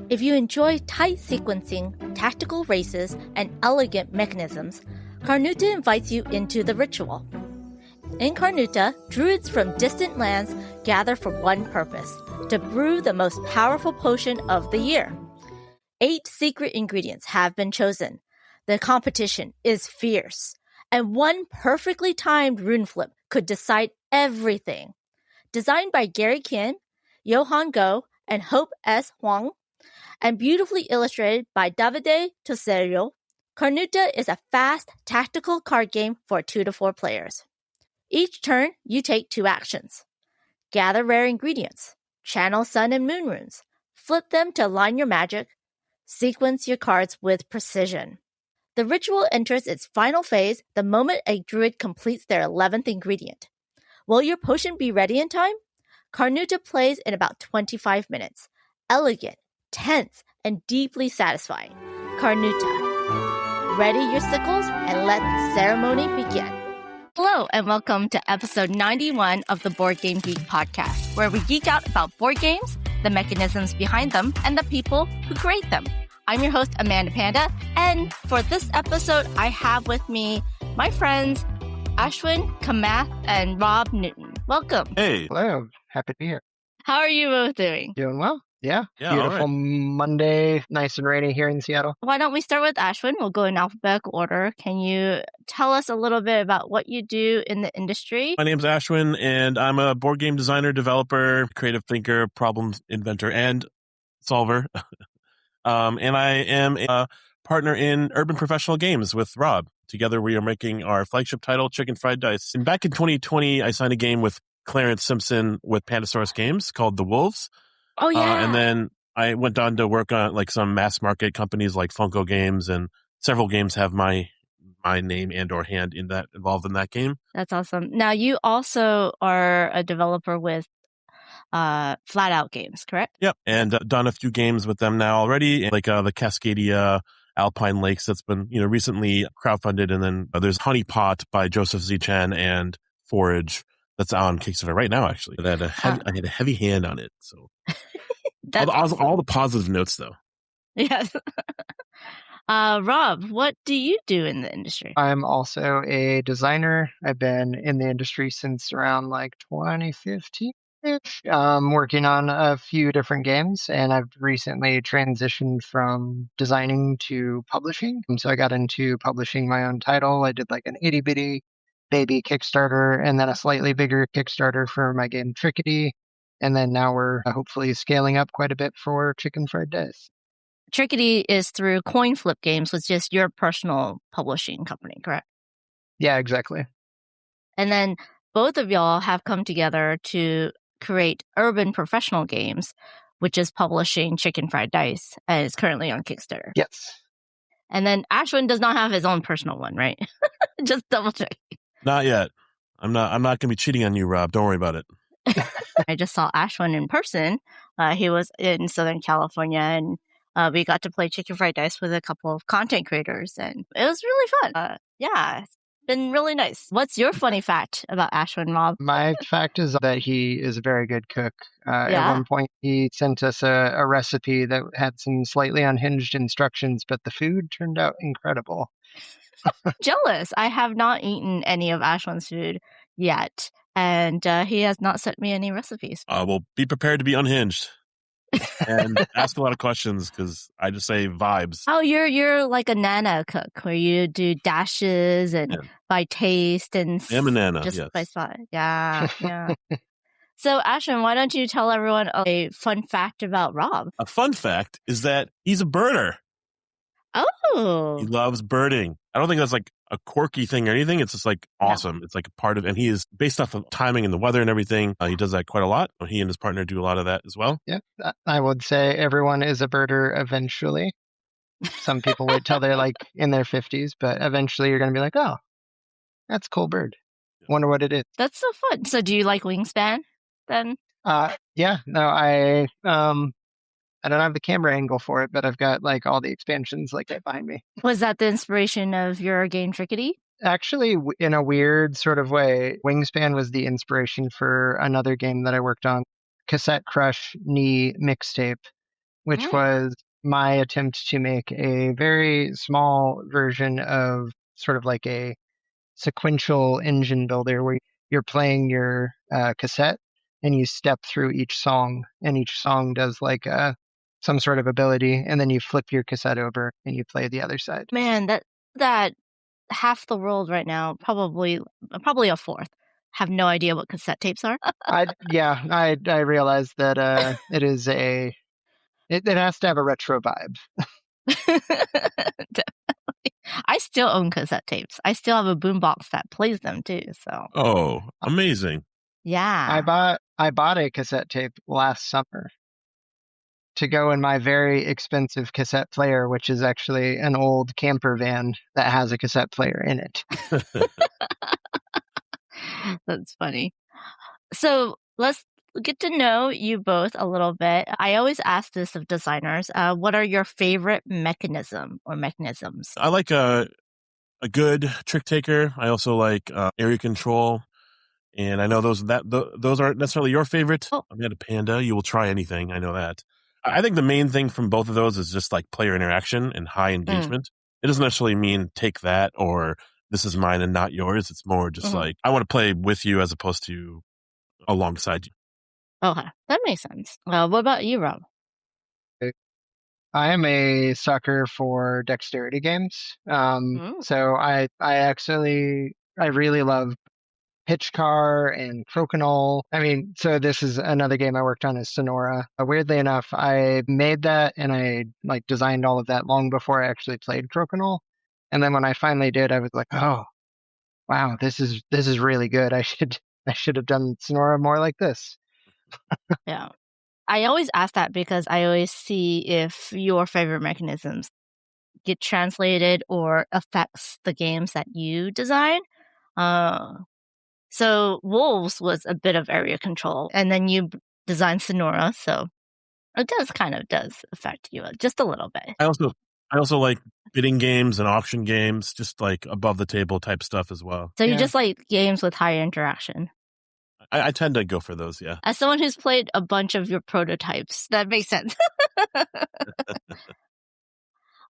If you enjoy tight sequencing, tactical races, and elegant mechanisms, Carnuta invites you into the ritual. In Carnuta, druids from distant lands gather for one purpose, to brew the most powerful potion of the year. 8 secret ingredients have been chosen. The competition is fierce, and one perfectly timed rune flip could decide everything. Designed by Gary Kim, Johan Go, and Hope S. Huang, and beautifully illustrated by Davide Toserio, Carnuta is a fast, tactical card game for 2 to 4 players. Each turn, you take 2 actions. Gather rare ingredients, channel sun and moon runes, flip them to align your magic, sequence your cards with precision. The ritual enters its final phase the moment a druid completes their 11th ingredient. Will your potion be ready in time? Carnuta plays in about 25 minutes. Elegant, tense, and deeply satisfying. Carnuta. Ready your sickles and let the ceremony begin. Hello, and welcome to episode 91 of the Board Game Geek podcast, where we geek out about board games, the mechanisms behind them, and the people who create them. I'm your host, Amanda Panda, and for this episode, I have with me my friends, Ashwin Kamath and Rob Newton. Welcome. Hey. Hello. Happy to be here. How are you both doing? Doing well. Yeah. Yeah, Beautiful Monday. Nice and rainy here in Seattle. Why don't we start with Ashwin? We'll go in alphabetical order. Can you tell us a little bit about what you do in the industry? My name's Ashwin, and I'm a board game designer, developer, creative thinker, problem inventor, and solver. And I am a partner in Urban Professional Games with Rob. Together, we are making our flagship title, Chicken Fried Dice. And back in 2020, I signed a game with Clarence Simpson with Pandasaurus Games called The Wolves. Oh, yeah. And then I went on to work on like some mass market companies like Funko Games, and several games have my name and or hand involved in that game. That's awesome. Now, you also are a developer with Flat Out Games, correct? Yep. And done a few games with them now already, like the Cascadia Alpine Lakes that's been, recently crowdfunded. And then there's Honey Pot by Joseph Z. Chen and Forage that's on Kickstarter right now, actually. I had a heavy hand on it. So all the positive notes, though. Yes. Rob, what do you do in the industry? I'm also a designer. I've been in the industry since around like 2015. Working on a few different games, and I've recently transitioned from designing to publishing. So I got into publishing my own title. I did like an itty bitty baby Kickstarter and then a slightly bigger Kickstarter for my game Trickety. And then now we're hopefully scaling up quite a bit for Chicken Fried Dice. Trickety is through Coin Flip Games, which is your personal publishing company, correct? Yeah, exactly. And then both of y'all have come together to create Urban Professional Games, which is publishing Chicken Fried Dice and is currently on Kickstarter. Yes. And then Ashwin does not have his own personal one, right? Just double check. Not yet. I'm not going to be cheating on you, Rob. Don't worry about it. I just saw Ashwin in person. He was in Southern California, and we got to play Chicken Fried Dice with a couple of content creators, and it was really fun. Yeah, it's been really nice. What's your funny fact about Ashwin, Rob? My fact is that he is a very good cook. At one point, he sent us a recipe that had some slightly unhinged instructions, but the food turned out incredible. Jealous. I have not eaten any of Ashwin's food yet, and he has not sent me any recipes. Well, be prepared to be unhinged and ask a lot of questions, because I just say vibes. Oh, you're like a nana cook where you do dashes and by taste and I'm a nana, just yes. by spot. Yeah, yeah. So, Ashwin, why don't you tell everyone a fun fact about Rob? A fun fact is that he's a birder. Oh. He loves birding. I don't think that's like a quirky thing or anything. It's just like awesome. It's like a part of, and he is based off of timing and the weather and everything. He does that quite a lot. He and his partner do a lot of that as well. Yeah, I would say everyone is a birder eventually. Some people wait till they're like in their 50s, but eventually you're going to be like, oh, that's a cool bird. Wonder what it is. That's so fun. So do you like Wingspan then? Yeah, no, I don't have the camera angle for it, but I've got like all the expansions like right behind me. Was that the inspiration of your game Trickety? Actually, in a weird sort of way, Wingspan was the inspiration for another game that I worked on, Cassette Crush Knee Mixtape. which was my attempt to make a very small version of sort of like a sequential engine builder where you're playing your cassette and you step through each song, and each song does like some sort of ability, and then you flip your cassette over and you play the other side. Man, that half the world right now, probably a fourth, have no idea what cassette tapes are. I realized that it is it has to have a retro vibe. I still own cassette tapes. I still have a boombox that plays them too. So. Oh, amazing! Yeah. I bought a cassette tape last summer to go in my very expensive cassette player, which is actually an old camper van that has a cassette player in it. That's funny. So let's get to know you both a little bit. I always ask this of designers. What are your favorite mechanisms? I like a good trick taker. I also like area control. And I know those aren't necessarily your favorite. Oh. I've got a panda. You will try anything. I know that. I think the main thing from both of those is just like player interaction and high engagement. It doesn't necessarily mean take that or this is mine and not yours. It's more just like I want to play with you as opposed to alongside you. Okay, that makes sense. What about you, Rob? I am a sucker for dexterity games. So I really love Pitch Car and Crokinole. I mean, so this is another game I worked on is Sonora. Weirdly enough, I made that and I like designed all of that long before I actually played Crokinole. And then when I finally did, I was like, oh, wow, this is really good. I should have done Sonora more like this. Yeah. I always ask that because I always see if your favorite mechanisms get translated or affects the games that you design. So Wolves was a bit of area control, and then you designed Sonora, so it does affect you just a little bit. I also like bidding games and auction games, just like above the table type stuff as well. So you just like games with higher interaction. I tend to go for those, yeah. As someone who's played a bunch of your prototypes, that makes sense.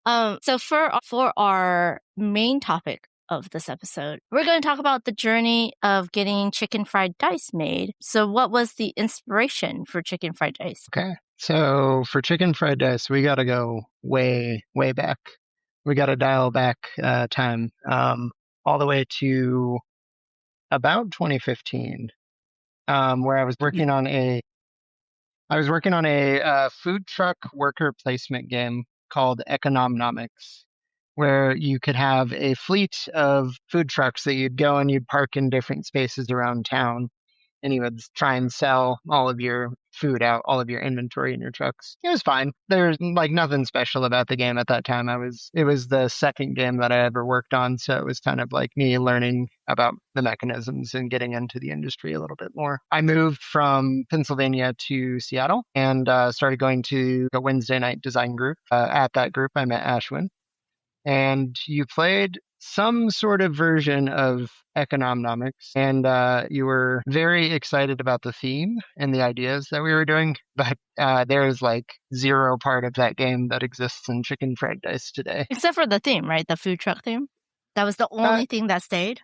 So for our main topic of this episode, we're going to talk about the journey of getting chicken fried dice made. So what was the inspiration for chicken fried dice? Okay. So for chicken fried dice, we got to go way, way back. We got to dial back time all the way to about 2015, where I was working on a food truck worker placement game called Economics, where you could have a fleet of food trucks that you'd go and you'd park in different spaces around town, and you would try and sell all of your food out, all of your inventory in your trucks. It was fine. There's like nothing special about the game at that time. It was the second game that I ever worked on, so it was kind of like me learning about the mechanisms and getting into the industry a little bit more. I moved from Pennsylvania to Seattle and started going to a Wednesday night design group. At that group, I met Ashwin, and you played some sort of version of Economics, and you were very excited about the theme and the ideas that we were doing, but there's like zero part of that game that exists in Chicken Fried Dice today. Except for the theme, right? The food truck theme? That was the only thing that stayed?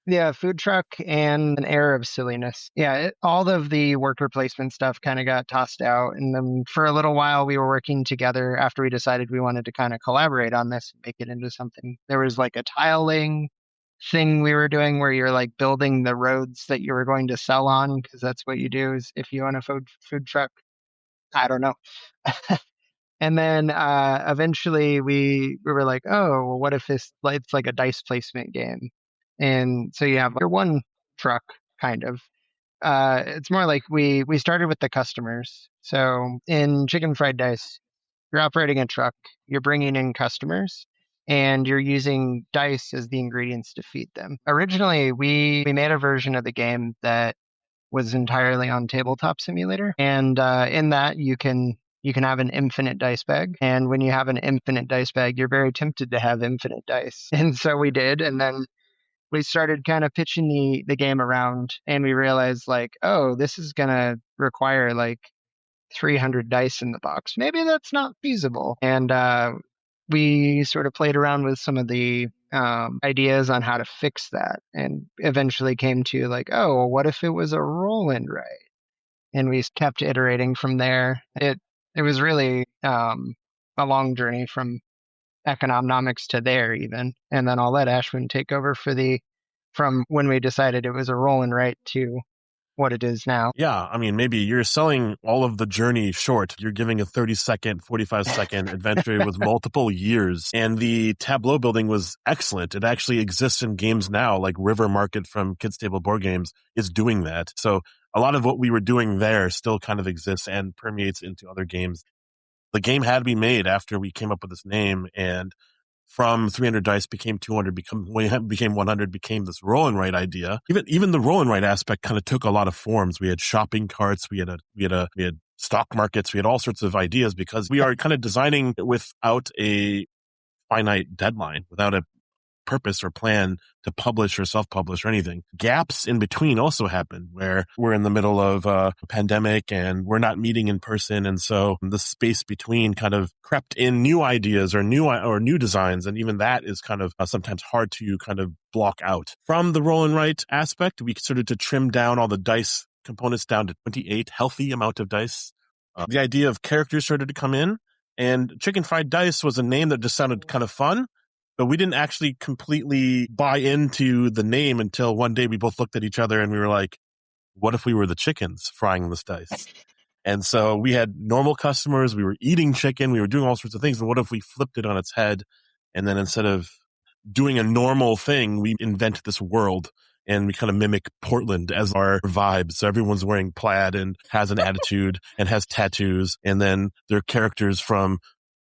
Yeah, food truck and an air of silliness. Yeah, all of the worker placement stuff kind of got tossed out. And then for a little while, we were working together after we decided we wanted to kind of collaborate on this and make it into something. There was like a tiling thing we were doing where you're like building the roads that you were going to sell on, because that's what you do is if you own a food truck. I don't know. And then eventually we were like, oh, well, what if it's like a dice placement game? And so you have your one truck, kind of. It's more like we started with the customers. So in Chicken Fried Dice, you're operating a truck, you're bringing in customers, and you're using dice as the ingredients to feed them. Originally, we made a version of the game that was entirely on Tabletop Simulator, and in that you can have an infinite dice bag. And when you have an infinite dice bag, you're very tempted to have infinite dice. And so we did, and then we started kind of pitching the game around, and we realized like, oh, this is going to require like 300 dice in the box. Maybe that's not feasible. And we sort of played around with some of the ideas on how to fix that, and eventually came to like, oh, well, what if it was a roll and write? And we kept iterating from there. It was really a long journey from economics to there even. And then I'll let Ashwin take over from when we decided it was a roll and write to what it is now. Yeah, I mean, maybe you're selling all of the journey short. You're giving a 30-second, 45-second adventure with multiple years. And the tableau building was excellent. It actually exists in games now, like River Market from Kids Table Board Games is doing that. So a lot of what we were doing there still kind of exists and permeates into other games. The game had to be made after we came up with this name, and from 300 dice became 200, became 100, became this roll and write idea. Even the roll and write aspect kind of took a lot of forms. We had shopping carts, we had stock markets, we had all sorts of ideas because we are kind of designing without a finite deadline, without a purpose or plan to publish or self-publish or anything. Gaps in between also happen where we're in the middle of a pandemic and we're not meeting in person. And so the space between kind of crept in new ideas or new designs. And even that is kind of sometimes hard to kind of block out. From the roll and write aspect, we started to trim down all the dice components down to 28 healthy amount of dice. The idea of characters started to come in, and Chicken Fried Dice was a name that just sounded kind of fun. But we didn't actually completely buy into the name until one day we both looked at each other and we were like, what if we were the chickens frying this dice? And so we had normal customers, we were eating chicken, we were doing all sorts of things. And what if we flipped it on its head? And then instead of doing a normal thing, we invent this world and we kind of mimic Portland as our vibe. So everyone's wearing plaid and has an attitude and has tattoos. And then they're characters from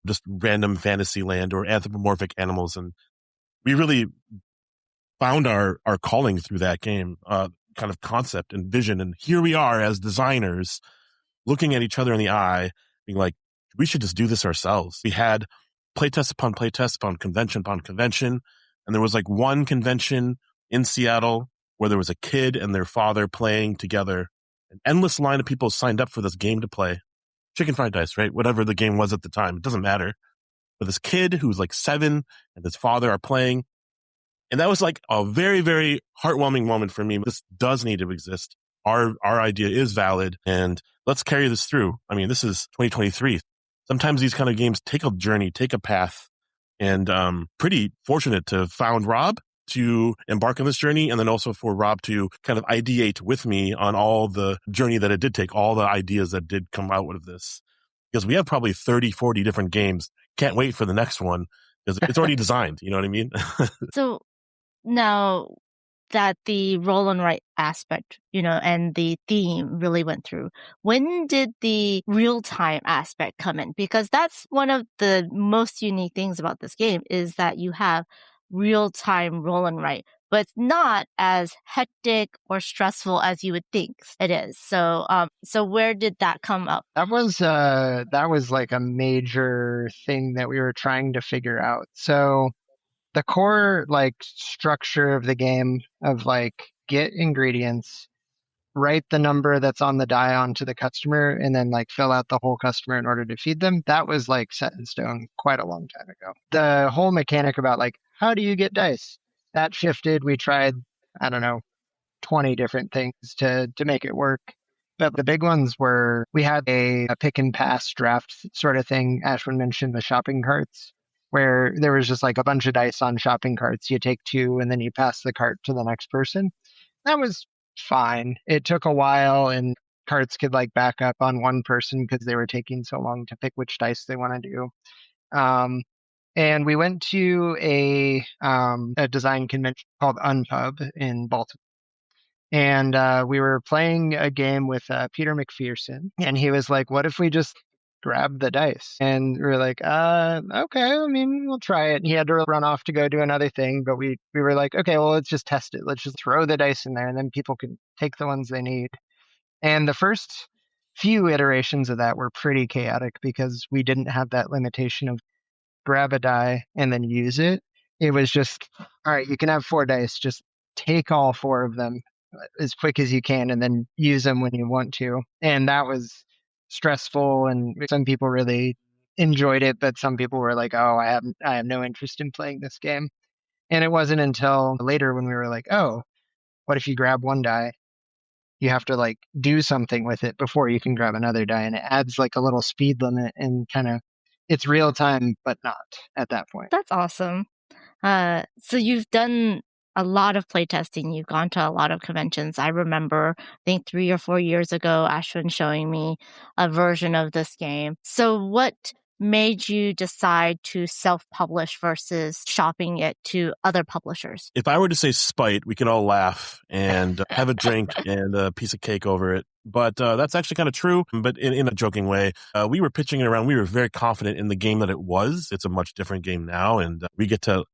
just random fantasy land or anthropomorphic animals. And we really found our calling through that game, kind of concept and vision. And here we are as designers looking at each other in the eye, being like, we should just do this ourselves. We had playtest upon playtest upon convention. And there was like one convention in Seattle where there was a kid and their father playing together. An endless line of people signed up for this game to play. Chicken Fried Dice, right? Whatever the game was at the time. It doesn't matter. But this kid who's like 7 and his father are playing. And that was like a very, very heartwarming moment for me. This does need to exist. Our idea is valid, and let's carry this through. I mean, this is 2023. Sometimes these kind of games take a journey, take a path, and pretty fortunate to have found Rob to embark on this journey, and then also for Rob to kind of ideate with me on all the journey that it did take, all the ideas that did come out of this. Because we have probably 30, 40 different games. Can't wait for the next one because it's already designed. You know what I mean? So now that the roll and write aspect, and the theme really went through, when did the real-time aspect come in? Because that's one of the most unique things about this game is that you have real-time roll and write, but it's not as hectic or stressful as you would think it is. So where did that come up? That was like a major thing that we were trying to figure out. So the core like structure of the game of like get ingredients, write the number that's on the die onto the customer, and then like fill out the whole customer in order to feed them. That was like set in stone quite a long time ago. The whole mechanic about like, how do you get dice? That shifted. We tried, I don't know, 20 different things to make it work. But the big ones were, we had a pick and pass draft sort of thing. Ashwin mentioned the shopping carts, where there was just like a bunch of dice on shopping carts. You take 2 and then you pass the cart to the next person. That was fine. It took a while, and carts could like back up on one person because they were taking so long to pick which dice they want to do. And we went to a design convention called Unpub in Baltimore. And we were playing a game with Peter McPherson, and he was like, what if we just grab the dice? And we were like, okay, I mean, we'll try it. And he had to run off to go do another thing, but we were like, okay, well, let's just test it. Let's just throw the dice in there, and then people can take the ones they need. And the first few iterations of that were pretty chaotic because we didn't have that limitation of grab a die and then use it. It was just, all right, you can have 4 dice, just take all 4 of them as quick as you can and then use them when you want to. And that was stressful, and some people really enjoyed it, but some people were like, "Oh, I have no interest in playing this game." And it wasn't until later when we were like, "Oh, what if you grab one die? You have to like do something with it before you can grab another die," and it adds like a little speed limit and kind of it's real time, but not at that point. That's awesome. So you've done a lot of playtesting. You've gone to a lot of conventions. I remember, I think 3 or 4 years ago, Ashwin showing me a version of this game. So what made you decide to self-publish versus shopping it to other publishers? If I were to say spite, we could all laugh and have a drink and a piece of cake over it. But that's actually kind of true, but in a joking way. We were pitching it around. We were very confident in the game that it was. It's a much different game now, and we get to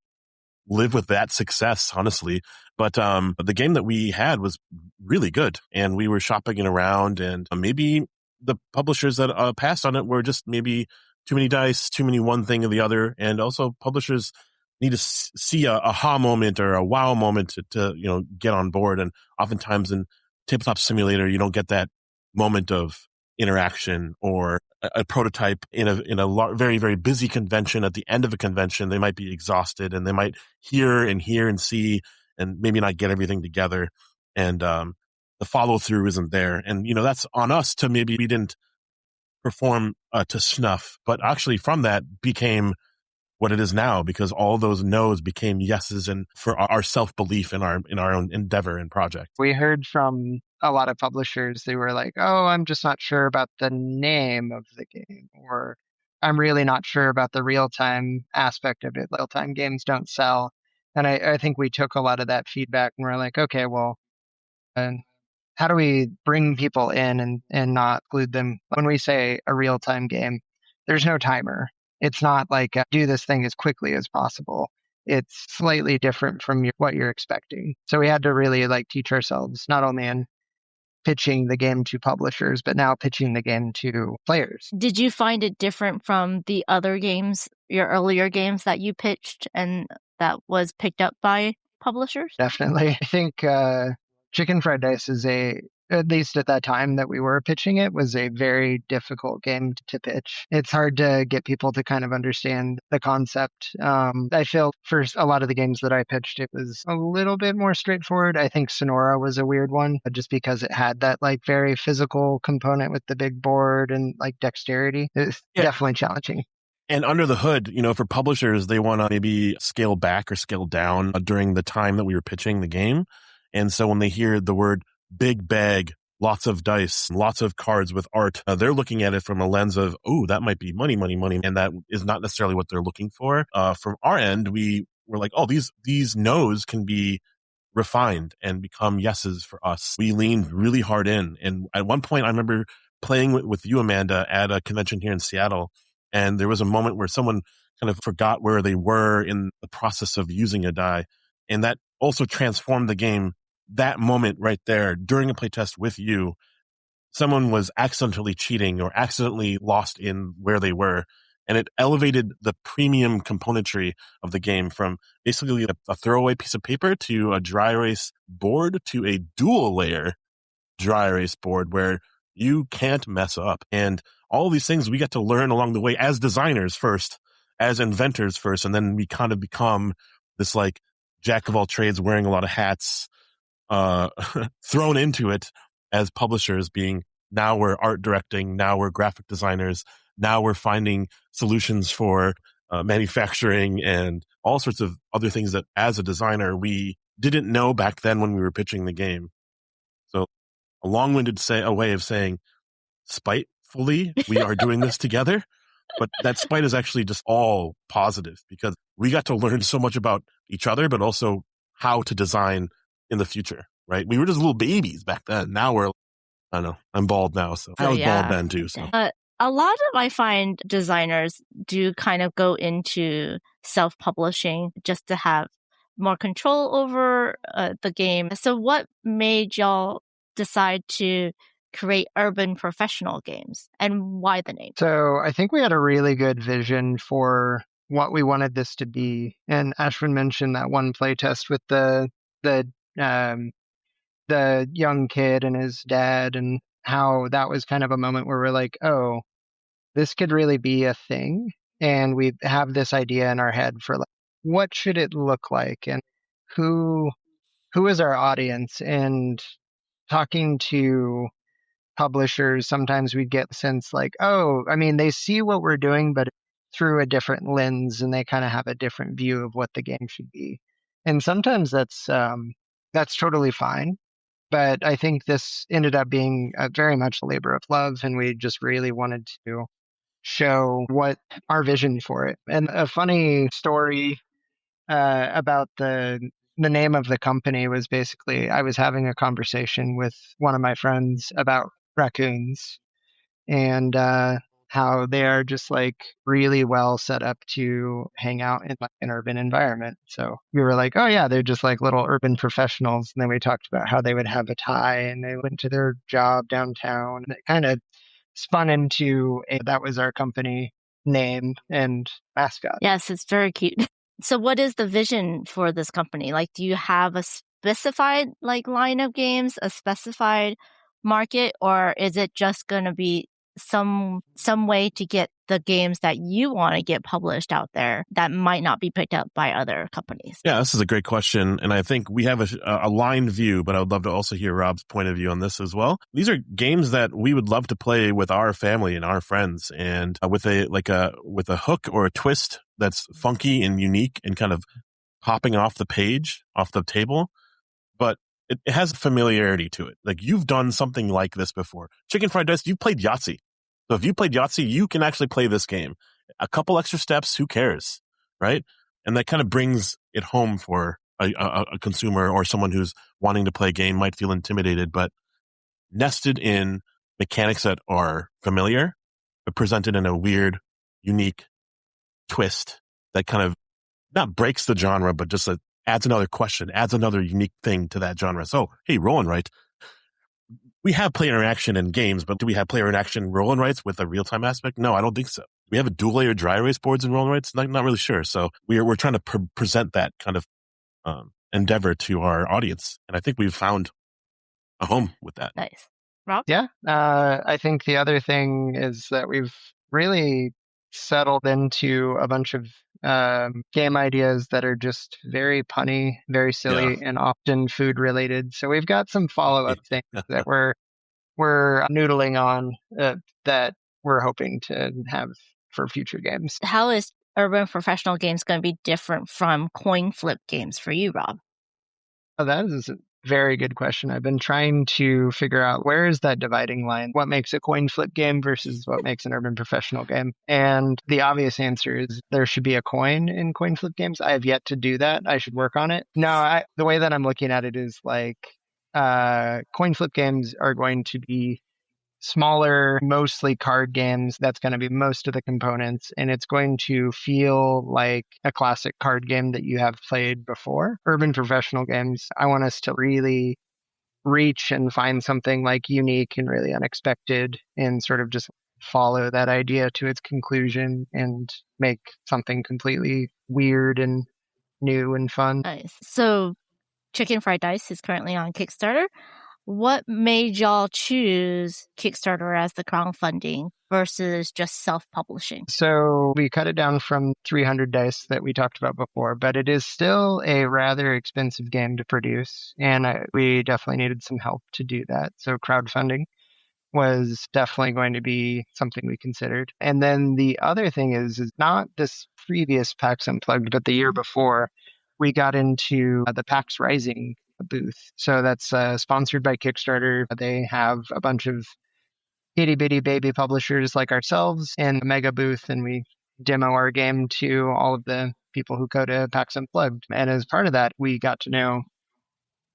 live with that success, honestly. But the game that we had was really good, and we were shopping it around, and maybe the publishers that passed on it were just maybe too many dice, too many one thing or the other, and also publishers need to see a aha moment or a wow moment to get on board. And oftentimes in tabletop simulator, you don't get that moment of interaction or a prototype in a very, very busy convention. At the end of a convention, they might be exhausted and they might hear and see and maybe not get everything together. And the follow through isn't there. And, that's on us to maybe we didn't perform to snuff, but actually from that became what it is now, because all those no's became yeses, and for our self-belief in our own endeavor and project. We heard from a lot of publishers, they were like, "Oh, I'm just not sure about the name of the game," or "I'm really not sure about the real-time aspect of it. Real-time games don't sell." And I think we took a lot of that feedback and we're like, okay, well, how do we bring people in and not exclude them? When we say a real-time game, there's no timer. It's not like do this thing as quickly as possible. It's slightly different from what you're expecting. So we had to really like teach ourselves not only in pitching the game to publishers, but now pitching the game to players. Did you find it different from the other games, your earlier games that you pitched and that was picked up by publishers? Definitely. I think Chicken Fried Dice is at least at that time that we were pitching it, was a very difficult game to pitch. It's hard to get people to kind of understand the concept. I feel for a lot of the games that I pitched, it was a little bit more straightforward. I think Sonora was a weird one, just because it had that like very physical component with the big board and like dexterity. It's definitely challenging. And under the hood, for publishers, they want to maybe scale back or scale down during the time that we were pitching the game. And so when they hear the word big bag, lots of dice, lots of cards with art, they're looking at it from a lens of, oh, that might be money, money, money. And that is not necessarily what they're looking for. From our end, we were like, oh, these no's can be refined and become yeses for us. We leaned really hard in. And at one point, I remember playing with you, Amanda, at a convention here in Seattle. And there was a moment where someone kind of forgot where they were in the process of using a die. And that also transformed the game. That moment right there during a playtest with you, someone was accidentally cheating or accidentally lost in where they were. And it elevated the premium componentry of the game from basically a throwaway piece of paper to a dry erase board to a dual layer dry erase board where you can't mess up. And all these things we get to learn along the way as designers first, as inventors first, and then we kind of become this like jack of all trades wearing a lot of hats, thrown into it as publishers, being now we're art directing, now we're graphic designers, now we're finding solutions for manufacturing and all sorts of other things that as a designer we didn't know back then when we were pitching the game. So a long-winded way of saying spitefully we are doing this together, but that spite is actually just all positive because we got to learn so much about each other, but also how to design in the future, right? We were just little babies back then. Now we're, I don't know, I'm bald now, so I was bald then too. So a lot of, I find, designers do kind of go into self-publishing just to have more control over the game. So what made y'all decide to create urban professional games, and why the name? So I think we had a really good vision for what we wanted this to be. And Ashwin mentioned that one playtest with the young kid and his dad, and how that was kind of a moment where we're like, oh, this could really be a thing. And we have this idea in our head for like, what should it look like? And who is our audience? And talking to publishers, sometimes we get the sense like, oh, I mean, they see what we're doing, but through a different lens, and they kind of have a different view of what the game should be. And sometimes that's totally fine. But I think this ended up being very much a labor of love, and we just really wanted to show what our vision for it. And a funny story about the name of the company was basically I was having a conversation with one of my friends about raccoons and how they are just like really well set up to hang out in like an urban environment. So we were like, oh yeah, they're just like little urban professionals. And then we talked about how they would have a tie and they went to their job downtown. And it kind of spun into that was our company name and mascot. Yes, it's very cute. So what is the vision for this company? Like, do you have a specified like line of games, a specified market, or is it just going to be some way to get the games that you want to get published out there that might not be picked up by other companies? Yeah, this is a great question. And I think we have a aligned view, but I would love to also hear Rob's point of view on this as well. These are games that we would love to play with our family and our friends, and with a hook or a twist that's funky and unique and kind of hopping off the page, off the table. But it has familiarity to it. Like, you've done something like this before. Chicken Fried Dice, you've played Yahtzee. So if you played Yahtzee, you can actually play this game. A couple extra steps, who cares, right? And that kind of brings it home for a consumer or someone who's wanting to play a game, might feel intimidated, but nested in mechanics that are familiar, but presented in a weird, unique twist that kind of not breaks the genre, but just adds another question, adds another unique thing to that genre. So, hey, roll and write. We have player interaction in games, but do we have player interaction roll and writes with a real-time aspect? No, I don't think so. We have a dual-layer dry erase boards and roll and writes? Not really sure. So we're trying to present that kind of endeavor to our audience. And I think we've found a home with that. Nice. Rob? Yeah. I think the other thing is that we've really settled into a bunch of game ideas that are just very punny, very silly, and often food related. So we've got some follow-up things that we're noodling on that we're hoping to have for future games. How is urban professional games going to be different from coin flip games for you, Rob? Oh, that is a very good question. I've been trying to figure out where is that dividing line? What makes a coin flip game versus what makes an urban professional game? And the obvious answer is there should be a coin in coin flip games. I have yet to do that. I should work on it. No, the way that I'm looking at it is like coin flip games are going to be smaller, mostly card games. That's going to be most of the components, and it's going to feel like a classic card game that you have played before. Urban professional games, I want us to really reach and find something like unique and really unexpected and sort of just follow that idea to its conclusion and make something completely weird and new and fun. Nice. So Chicken Fried Dice is currently on Kickstarter. What made y'all choose Kickstarter as the crowdfunding versus just self-publishing? So we cut it down from 300 dice that we talked about before, but it is still a rather expensive game to produce, and we definitely needed some help to do that. So crowdfunding was definitely going to be something we considered. And then the other thing is not this previous PAX Unplugged, but the year before, we got into the PAX Rising booth. So that's sponsored by Kickstarter. They have a bunch of itty bitty baby publishers like ourselves in a mega booth, and we demo our game to all of the people who go to PAX Unplugged. And as part of that, we got to know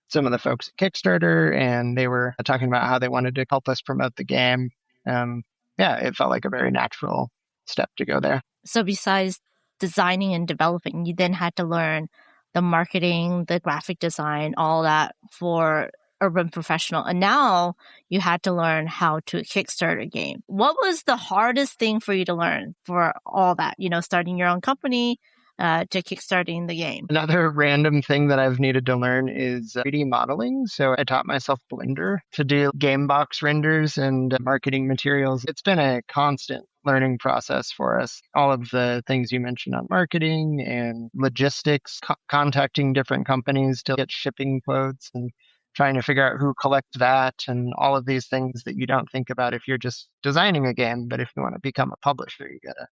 some of the folks at Kickstarter, and they were talking about how they wanted to help us promote the game. It felt like a very natural step to go there. So besides designing and developing, you then had to learn the marketing, the graphic design, all that for urban professional. And now you had to learn how to kickstart a game. What was the hardest thing for you to learn for all that? You know, starting your own company, to kickstarting the game? Another random thing that I've needed to learn is 3D modeling. So I taught myself Blender to do game box renders and marketing materials. It's been a constant learning process for us. All of the things you mentioned on marketing and logistics, contacting different companies to get shipping quotes and trying to figure out who collects that and all of these things that you don't think about if you're just designing a game. But if you want to become a publisher, you got to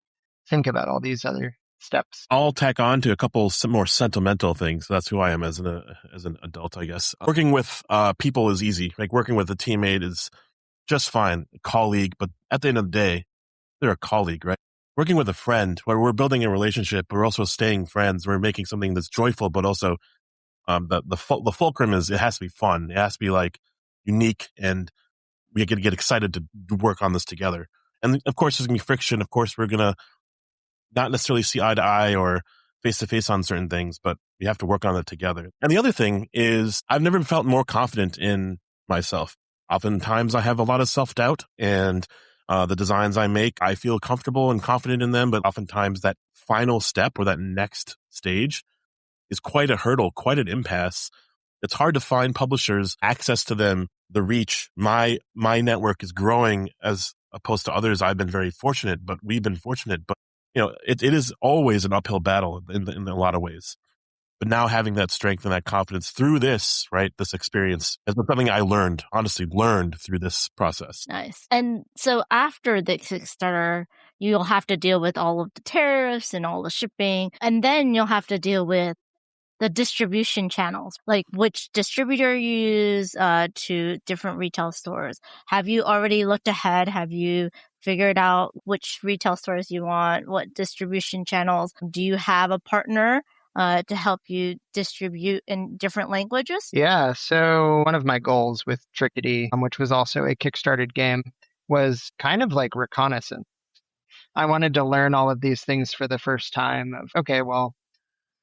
think about all these other steps. I'll tack on to a couple some more sentimental things. That's who I am as an adult, I guess. Working with people is easy. Like working with a teammate is just fine, a colleague. But at the end of the day, they're a colleague, right? Working with a friend, where we're building a relationship, we're also staying friends. We're making something that's joyful, but also the fulcrum is it has to be fun. It has to be like unique, and we get excited to work on this together. And of course, there's gonna be friction. Of course, we're gonna not necessarily see eye to eye or face to face on certain things, but we have to work on it together. And the other thing is I've never felt more confident in myself. Oftentimes I have a lot of self-doubt, and the designs I make, I feel comfortable and confident in them, but oftentimes that final step or that next stage is quite a hurdle, quite an impasse. It's hard to find publishers, access to them, the reach. My network is growing as opposed to others. I've been very fortunate, but we've been fortunate, but it is always an uphill battle in a lot of ways. But now having that strength and that confidence through this, right, this experience has been something I honestly learned through this process. Nice. And so after the Kickstarter, you'll have to deal with all of the tariffs and all the shipping, and then you'll have to deal with the distribution channels, like which distributor you use to different retail stores. Have you already looked ahead? Have you figured out which retail stores you want? What distribution channels? Do you have a partner to help you distribute in different languages? Yeah, so one of my goals with Trickety, which was also a Kickstarted game, was kind of like reconnaissance. I wanted to learn all of these things for the first time of, okay, well,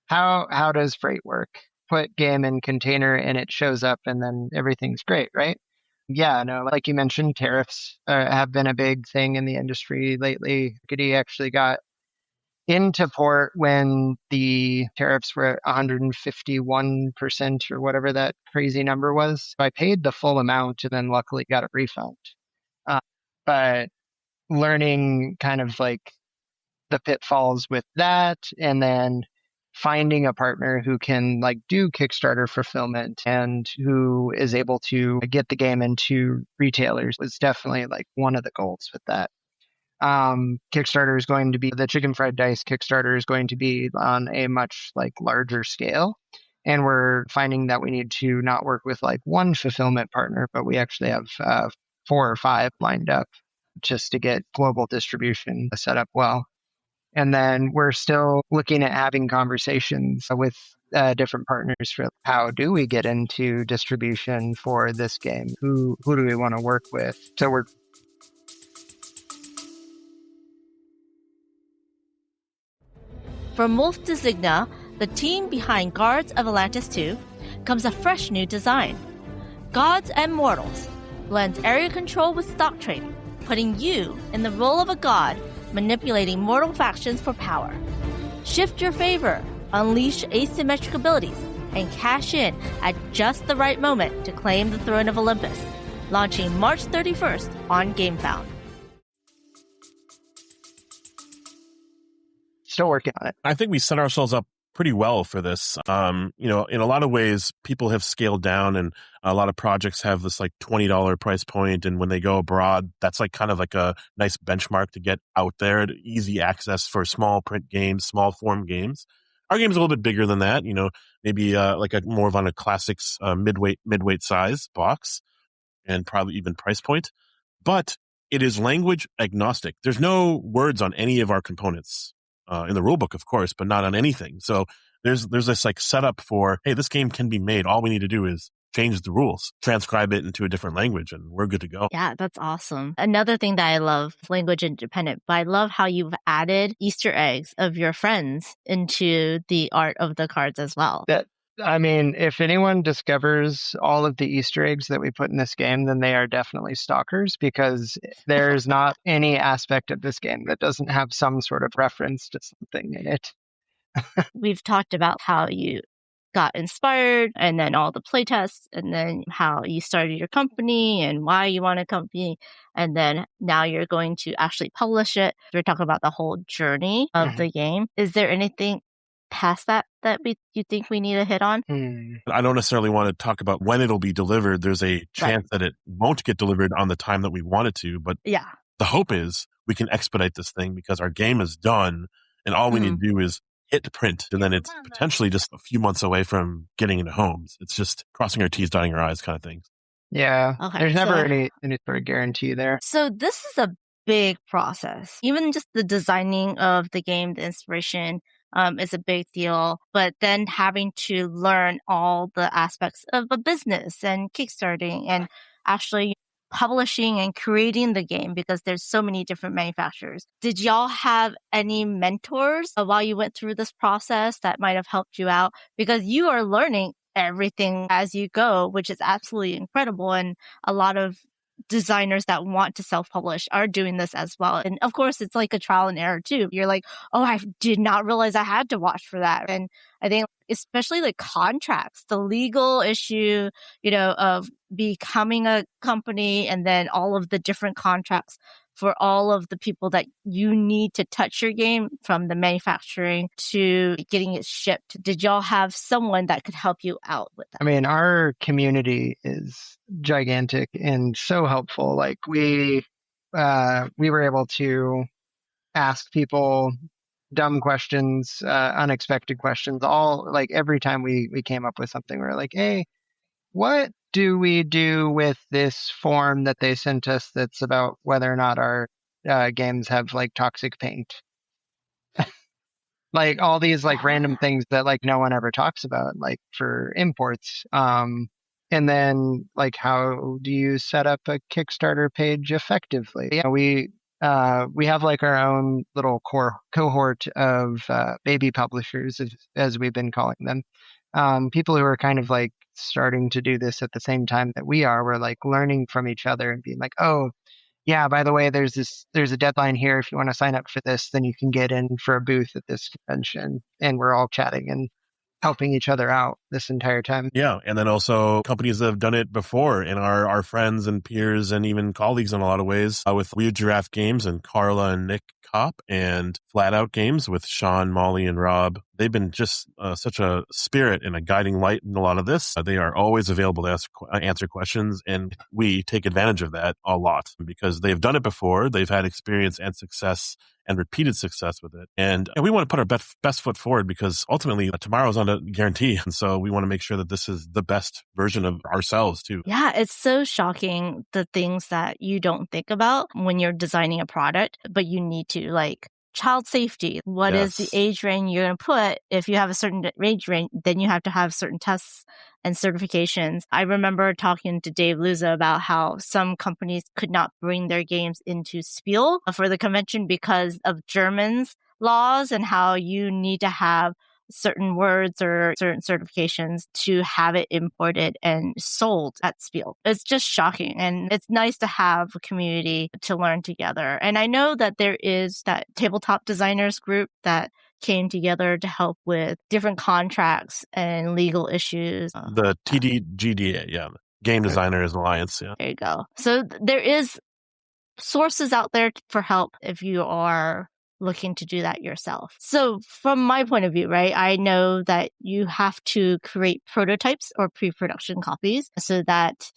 how does freight work? Put game in container and it shows up and then everything's great, right? Yeah, no, like you mentioned, tariffs have been a big thing in the industry lately. Trickety actually got into port when the tariffs were at 151% or whatever that crazy number was. I paid the full amount and then luckily got a refund. But learning kind of like the pitfalls with that, and then finding a partner who can like do Kickstarter fulfillment and who is able to get the game into retailers was definitely like one of the goals with that. Kickstarter is going to be the Chicken Fried Dice Kickstarter is going to be on a much like larger scale. And we're finding that we need to not work with like one fulfillment partner, but we actually have 4 or 5 lined up just to get global distribution set up well. And then we're still looking at having conversations with different partners for how do we get into distribution for this game? Who do we want to work with? So we're From Wolf to Zigna, the team behind Guards of Atlantis 2, comes a fresh new design. Gods and Mortals blends area control with stock trading, putting you in the role of a god manipulating mortal factions for power. Shift your favor, unleash asymmetric abilities, and cash in at just the right moment to claim the throne of Olympus. Launching March 31st on GameFound. still working on it. I think we set ourselves up pretty well for this. In a lot of ways, people have scaled down, and a lot of projects have this like $20 price point. And when they go abroad, that's like kind of like a nice benchmark to get out there, easy access for small print games, small form games. Our game's a little bit bigger than that, maybe like a more of on a classics midweight size box, and probably even price point. But it is language agnostic. There's no words on any of our components. In the rulebook, of course, but not on anything. So there's this like setup for, hey, this game can be made. All we need to do is change the rules, transcribe it into a different language, and we're good to go. Yeah, that's awesome. Another thing that I love, language independent, but I love how you've added Easter eggs of your friends into the art of the cards as well. If anyone discovers all of the Easter eggs that we put in this game, then they are definitely stalkers, because there's not any aspect of this game that doesn't have some sort of reference to something in it. We've talked about how you got inspired and then all the playtests and then how you started your company and why you want a company. And then now you're going to actually publish it. We're talking about the whole journey of the game. Is there anything past that you think we need to hit on? I don't necessarily want to talk about when it'll be delivered. There's a chance that it won't get delivered on the time that we want it to. But the hope is we can expedite this thing because our game is done and all we need to do is hit print, and then it's potentially just a few months away from getting into homes. It's just crossing our T's, dotting our I's kind of thing. Yeah. There's never any sort of guarantee there. So this is a big process. Even just the designing of the game, the inspiration is a big deal. But then having to learn all the aspects of a business and kickstarting and actually publishing and creating the game because there's so many different manufacturers. Did y'all have any mentors while you went through this process that might have helped you out? Because you are learning everything as you go, which is absolutely incredible. And a lot of designers that want to self-publish are doing this as well. And of course, it's like a trial and error too. You're like, oh, I did not realize I had to watch for that. And I think especially like contracts, the legal issue, of becoming a company and then all of the different contracts for all of the people that you need to touch your game, from the manufacturing to getting it shipped. Did y'all have someone that could help you out with that? I mean, our community is gigantic and so helpful. Like we were able to ask people dumb questions, unexpected questions, all like every time we came up with something, we were like, hey, what do we do with this form that they sent us that's about whether or not our games have like toxic paint? Like all these like random things that like no one ever talks about, like for imports. And then like, how do you set up a Kickstarter page effectively? Yeah, we have like our own little cohort of baby publishers, as we've been calling them. People who are kind of like starting to do this at the same time that we are. We're like learning from each other and being like, oh, yeah, by the way, there's a deadline here. If you want to sign up for this, then you can get in for a booth at this convention. And we're all chatting and helping each other out this entire time. Yeah. And then also companies that have done it before and are our friends and peers and even colleagues in a lot of ways, with Weird Giraffe Games and Carla and Nick Kopp, and Flat Out Games with Sean, Molly, and Rob. They've been just such a spirit and a guiding light in a lot of this. They are always available to answer questions, and we take advantage of that a lot because they've done it before. They've had experience and success and repeated success with it. And we want to put our best foot forward because ultimately tomorrow's not a guarantee. And so we want to make sure that this is the best version of ourselves too. Yeah, it's so shocking, the things that you don't think about when you're designing a product, but you need to, like child safety. What is the age range you're going to put? If you have a certain age range, then you have to have certain tests and certifications. I remember talking to Dave Luza about how some companies could not bring their games into Spiel for the convention because of Germans laws and how you need to have certain words or certain certifications to have it imported and sold at Spiel. It's just shocking. And it's nice to have a community to learn together. And I know that there is that tabletop designers group that came together to help with different contracts and legal issues. The TDGDA, Game Designers Alliance. Yeah. There you go. So there is sources out there for help if you are looking to do that yourself. So from my point of view, right, I know that you have to create prototypes or pre-production copies so that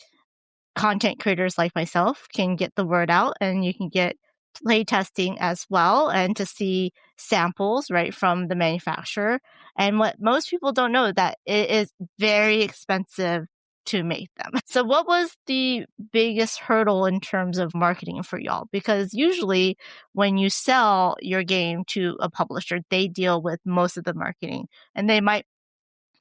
content creators like myself can get the word out and you can get play testing as well and to see samples right from the manufacturer. And what most people don't know, that it is very expensive to make them. So what was the biggest hurdle in terms of marketing for y'all? Because usually when you sell your game to a publisher, they deal with most of the marketing and they might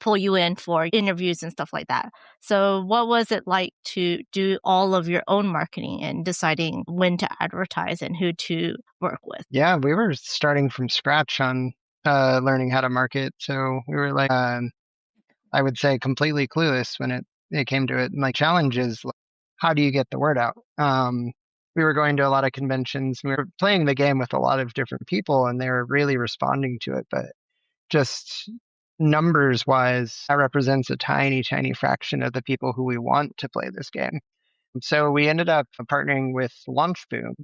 pull you in for interviews and stuff like that. So what was it like to do all of your own marketing and deciding when to advertise and who to work with? Yeah, we were starting from scratch on learning how to market. So we were like, I would say completely clueless when it came to it. And like challenges, like, how do you get the word out? We were going to a lot of conventions. We were playing the game with a lot of different people and they were really responding to it. But just numbers wise, that represents a tiny, tiny fraction of the people who we want to play this game. So we ended up partnering with Launchboom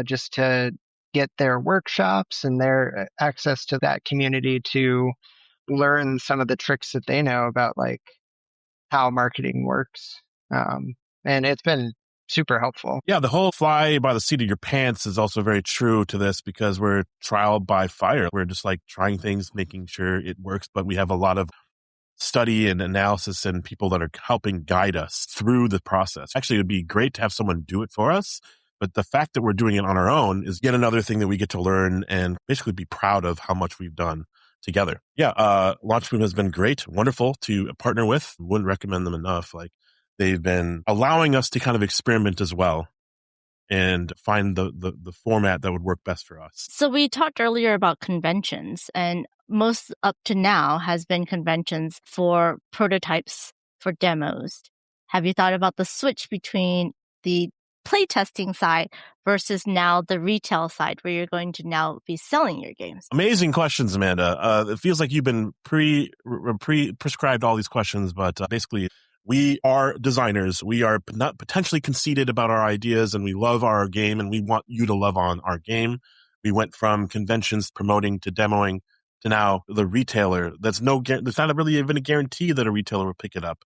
just to get their workshops and their access to that community to learn some of the tricks that they know about like how marketing works. And it's been super helpful. Yeah, the whole fly by the seat of your pants is also very true to this because we're trial by fire. We're just like trying things, making sure it works, but we have a lot of study and analysis and people that are helping guide us through the process. Actually, it would be great to have someone do it for us. But the fact that we're doing it on our own is yet another thing that we get to learn and basically be proud of how much we've done together. Yeah, Launchboom has been great, wonderful to partner with. Wouldn't recommend them enough. Like they've been allowing us to kind of experiment as well and find the format that would work best for us. So we talked earlier about conventions, and most up to now has been conventions for prototypes, for demos. Have you thought about the switch between the playtesting side versus now the retail side where you're going to now be selling your games? Amazing questions, Amanda. It feels like you've been prescribed all these questions, but basically we are designers. We are not potentially conceited about our ideas and we love our game and we want you to love on our game. We went from conventions promoting to demoing to now the retailer. There's not really even a guarantee that a retailer will pick it up.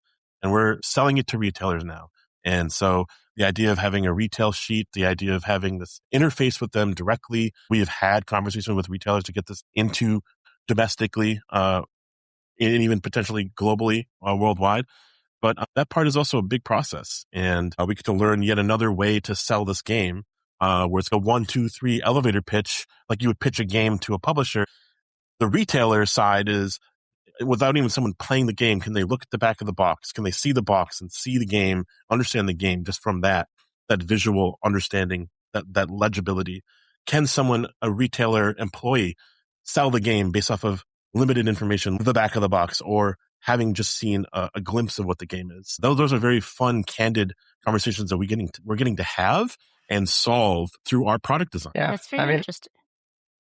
And we're selling it to retailers now. And so the idea of having a retail sheet, the idea of having this interface with them directly. We have had conversations with retailers to get this into domestically, and even potentially globally, worldwide. But that part is also a big process. And we get to learn yet another way to sell this game, where it's a 1, 2, 3 elevator pitch, like you would pitch a game to a publisher. The retailer side is, without even someone playing the game, can they look at the back of the box? Can they see the box and see the game, understand the game just from that visual understanding, that legibility? Can someone, a retailer employee, sell the game based off of limited information, the back of the box, or having just seen a glimpse of what the game is? Those are very fun, candid conversations that we're getting to have and solve through our product design. Yeah, That's very interesting.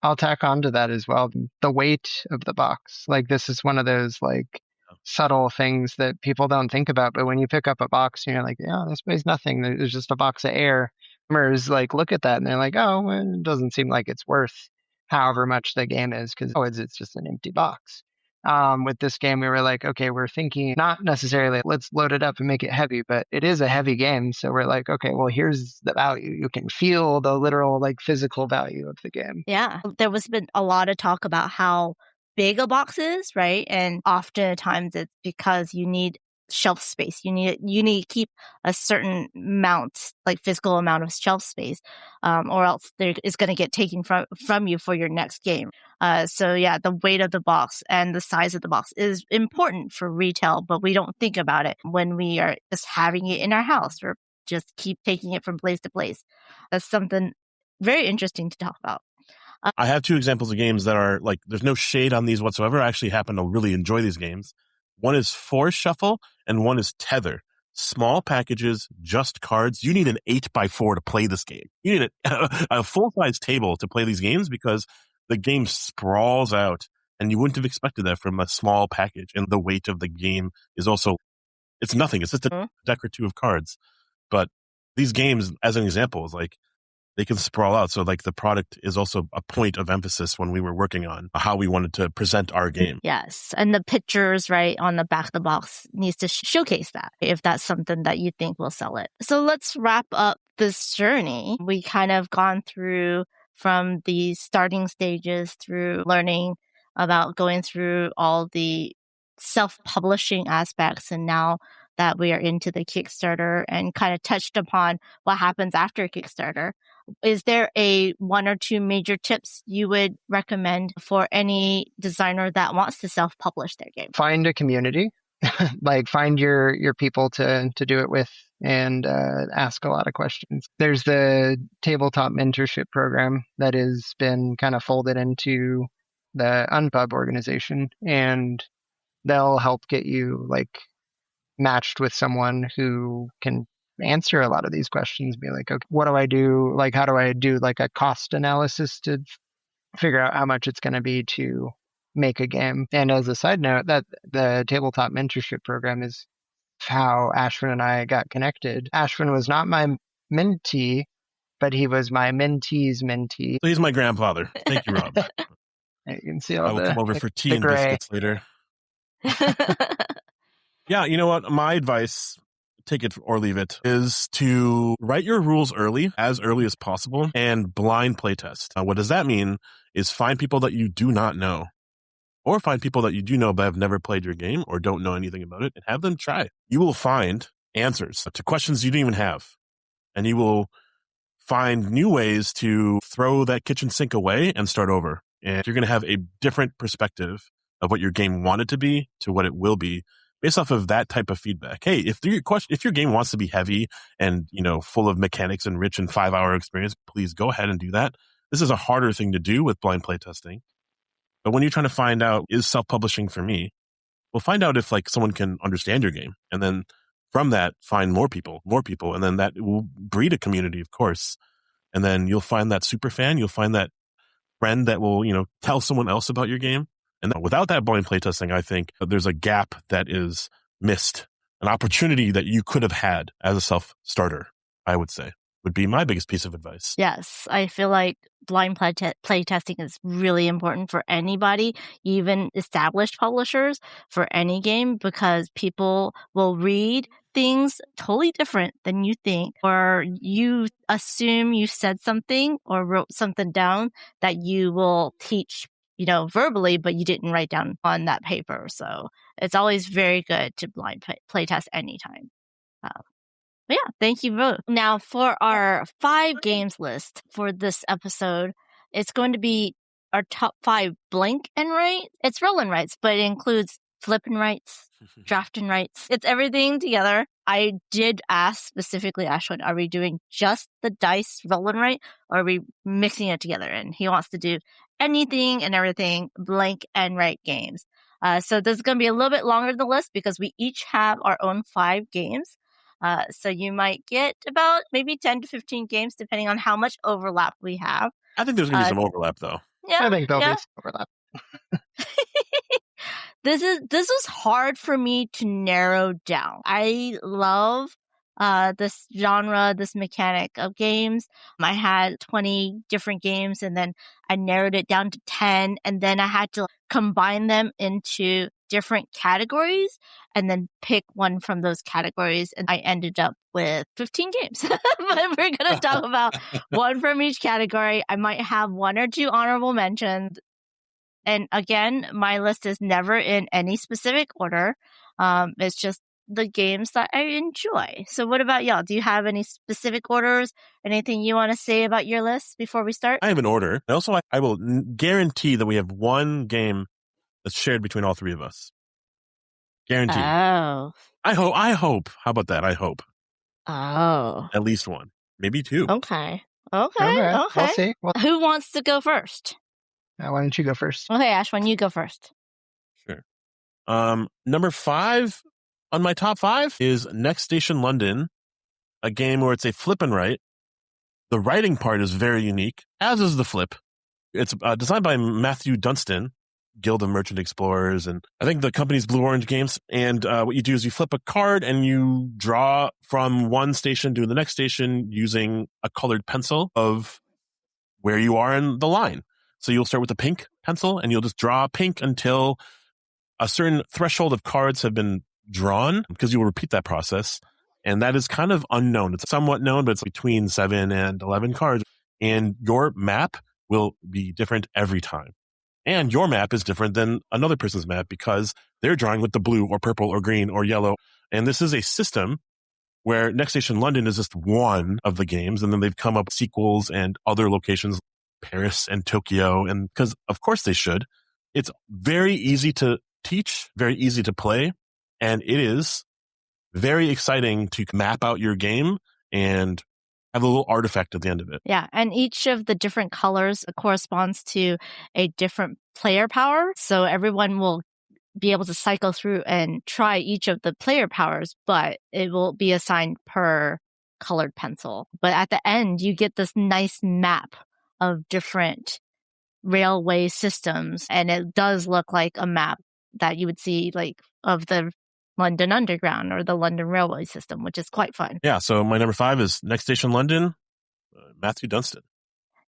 I'll tack on to that as well. The weight of the box. Like this is one of those like subtle things that people don't think about. But when you pick up a box, you're like, yeah, this weighs nothing. There's just a box of air. Gamers like look at that and they're like, oh, well, it doesn't seem like it's worth however much the game is because it's just an empty box. With this game, we were like, okay, we're thinking not necessarily let's load it up and make it heavy, but it is a heavy game. So we're like, okay, well, here's the value. You can feel the literal like physical value of the game. Yeah. There was been a lot of talk about how big a box is, right? And oftentimes it's because you need shelf space. You need to keep a certain amount, like physical amount of shelf space, or else there is going to get taken from you for your next game. So yeah, the weight of the box and the size of the box is important for retail, but we don't think about it when we are just having it in our house or just keep taking it from place to place. That's something very interesting to talk about. I have 2 examples of games that are like, there's no shade on these whatsoever. I actually happen to really enjoy these games. One is Force Shuffle and one is Tether. Small packages, just cards. You need an 8x4 to play this game. You need a full-size table to play these games because the game sprawls out and you wouldn't have expected that from a small package. And the weight of the game is also, it's nothing. It's just a deck or 2 of cards. But these games, as an example, is like, they can sprawl out. So like the product is also a point of emphasis when we were working on how we wanted to present our game. Yes. And the pictures, right, on the back of the box needs to showcase that if that's something that you think will sell it. So let's wrap up this journey. We kind of gone through from the starting stages through learning about going through all the self-publishing aspects, and now that we are into the Kickstarter and kind of touched upon what happens after Kickstarter. Is there a 1 or 2 major tips you would recommend for any designer that wants to self-publish their game? Find a community, like find your people to do it with and ask a lot of questions. There's the tabletop mentorship program that has been kind of folded into the Unpub organization, and they'll help get you like matched with someone who can answer a lot of these questions. Be like, okay, what do I do? Like, how do I do like a cost analysis to figure out how much it's going to be to make a game. And as a side note, that the tabletop mentorship program is how Ashwin and I got connected. Ashwin was not my mentee, but he was my mentee's mentee. So he's my grandfather. Thank you, Rob. You can see all I will come over for tea and gray. biscuits later. Yeah, you know what? My advice, take it or leave it, is to write your rules early as possible, and blind playtest. What does that mean? Is find people that you do not know, or find people that you do know but have never played your game or don't know anything about it, and have them try. You will find answers to questions you didn't even have, and you will find new ways to throw that kitchen sink away and start over. And you're going to have a different perspective of what your game wanted to be to what it will be based off of that type of feedback. Hey, if your game wants to be heavy and, full of mechanics and rich and 5-hour experience, please go ahead and do that. This is a harder thing to do with blind playtesting. But when you're trying to find out, is self-publishing for me? Well, find out if someone can understand your game. And then from that, find more people. And then that will breed a community, of course. And then you'll find that super fan. You'll find that friend that will, tell someone else about your game. And without that blind playtesting, I think there's a gap that is missed, an opportunity that you could have had as a self-starter, I would say, would be my biggest piece of advice. Yes, I feel like blind playtesting is really important for anybody, even established publishers, for any game, because people will read things totally different than you think, or you assume you said something or wrote something down that you will teach verbally, but you didn't write down on that paper. So it's always very good to blind playtest anytime. But yeah, thank you both. Now for our 5 games list for this episode, it's going to be our top 5 blank and write. It's roll and writes, but it includes flip and writes, draft and writes. It's everything together. I did ask specifically Ashwin, are we doing just the dice roll and write, or are we mixing it together? And he wants to do anything and everything blank and write games. So this is going to be a little bit longer than the list because we each have our own 5 games. So you might get about maybe 10 to 15 games, depending on how much overlap we have. I think there's going to be some overlap, though. Yeah, I think there'll be some overlap. This is hard for me to narrow down. I love this genre, this mechanic of games. I had 20 different games, and then I narrowed it down to 10, and then I had to combine them into different categories and then pick one from those categories, and I ended up with 15 games. But we're going to talk about one from each category. I might have 1 or 2 honorable mentions. And again, my list is never in any specific order. It's just the games that I enjoy. So what about y'all? Do you have any specific orders? Anything you want to say about your list before we start? I have an order. Also, I will guarantee that we have one game that's shared between all 3 of us. Guaranteed. Oh. I hope. How about that? I hope. Oh. At least 1. Maybe 2. Okay. We'll see. Who wants to go first? Why don't you go first? Okay, Ashwin, you go first. Sure. Number 5 on my top 5 is Next Station London, a game where it's a flip and write. The writing part is very unique, as is the flip. It's designed by Matthew Dunstan, Guild of Merchant Explorers, and I think the company's Blue Orange Games. And what you do is you flip a card and you draw from one station to the next station using a colored pencil of where you are in the line. So you'll start with a pink pencil and you'll just draw pink until a certain threshold of cards have been drawn, because you will repeat that process. And that is kind of unknown. It's somewhat known, but it's between 7 and 11 cards. And your map will be different every time. And your map is different than another person's map because they're drawing with the blue or purple or green or yellow. And this is a system where Next Station London is just one of the games. And then they've come up with sequels and other locations, Paris and Tokyo. And because of course they should. It's very easy to teach, very easy to play. And it is very exciting to map out your game and have a little artifact at the end of it. Yeah, and each of the different colors corresponds to a different player power. So everyone will be able to cycle through and try each of the player powers, but it will be assigned per colored pencil. But at the end, you get this nice map of different railway systems, and it does look like a map that you would see like of the London Underground or the London railway system, which is quite fun. Yeah, so my number 5 is Next Station London, Matthew Dunstan.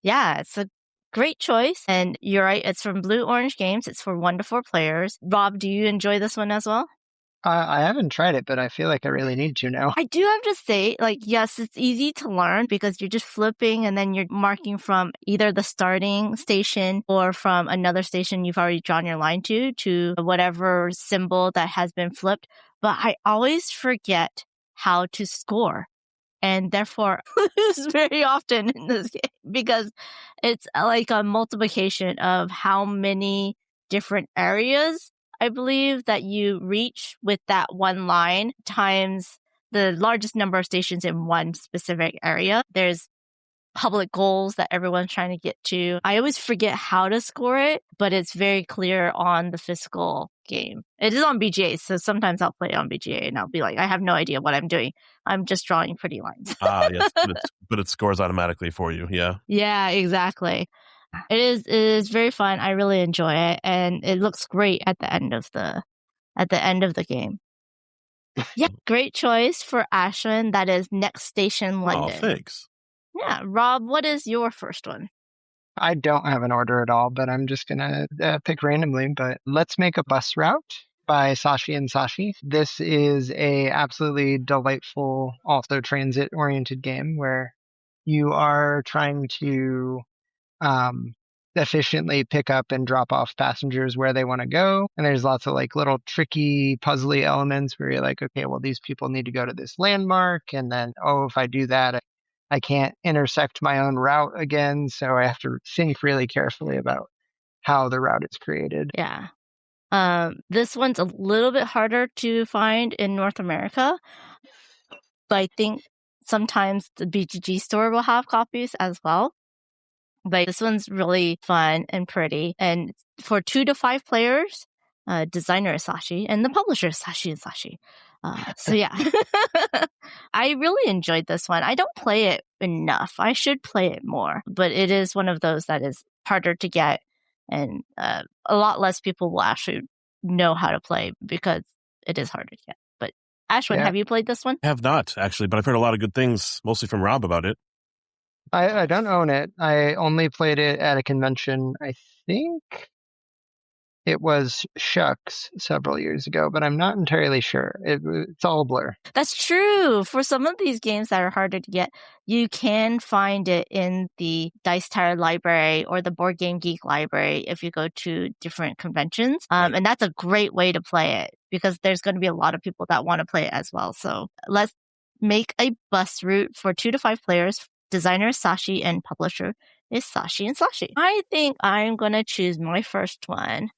Yeah, it's a great choice. And you're right, it's from Blue Orange Games. It's for 1 to 4 players. Rob, do you enjoy this one as well? I haven't tried it, but I feel like I really need to now. I do have to say, like, yes, it's easy to learn because you're just flipping and then you're marking from either the starting station or from another station you've already drawn your line to whatever symbol that has been flipped. But I always forget how to score. And therefore lose very often in this game because it's like a multiplication of how many different areas I believe that you reach with that one line times the largest number of stations in one specific area. There's public goals that everyone's trying to get to. I always forget how to score it, but it's very clear on the physical game. It is on BGA, so sometimes I'll play it on BGA and I'll be like, I have no idea what I'm doing. I'm just drawing pretty lines. Yes, but it scores automatically for you. Yeah. Yeah, exactly. It is very fun. I really enjoy it, and it looks great at the end of the game. Yeah, great choice for Ashwin. That is Next Station London. Oh, thanks. Yeah, Rob, what is your first one? I don't have an order at all, but I'm just going to pick randomly. But Let's Make a Bus Route by Sashi and Sashi. This is a absolutely delightful, also transit-oriented game where you are trying to efficiently pick up and drop off passengers where they want to go. And there's lots of like little tricky, puzzly elements where you're like, okay, well, these people need to go to this landmark. And then, oh, if I do that, I can't intersect my own route again. So I have to think really carefully about how the route is created. Yeah. This one's a little bit harder to find in North America, but I think sometimes the BGG store will have copies as well. But this one's really fun and pretty. And for 2 to 5 players, designer is Sashi and the publisher is Sashi and Sashi. So yeah, I really enjoyed this one. I don't play it enough. I should play it more, but it is one of those that is harder to get, and a lot less people will actually know how to play because it is harder to get. But Ashwin, have you played this one? I have not, actually, but I've heard a lot of good things, mostly from Rob, about it. I don't own it. I only played it at a convention. I think it was Shucks several years ago, but I'm not entirely sure. It's all a blur. That's true. For some of these games that are harder to get, you can find it in the Dice Tower library or the Board Game Geek library if you go to different conventions. And that's a great way to play it because there's going to be a lot of people that want to play it as well. So let's make a bus route for 2 to 5 players. Designer Sashi and publisher is Sashi and Sashi. I think I'm going to choose my first one.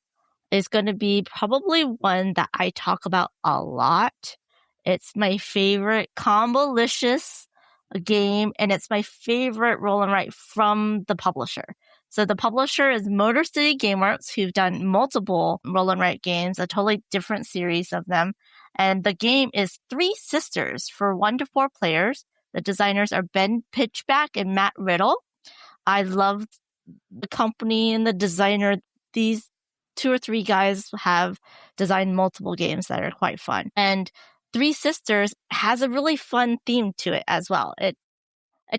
It's going to be probably one that I talk about a lot. It's my favorite combolicious game, and it's my favorite roll and write from the publisher. So the publisher is Motor City Gameworks, who've done multiple roll and write games, a totally different series of them. And the game is Three Sisters for 1 to 4 players. The designers are Ben Pitchback and Matt Riddle. I love the company and the designer. These 2 or 3 guys have designed multiple games that are quite fun. And Three Sisters has a really fun theme to it as well. It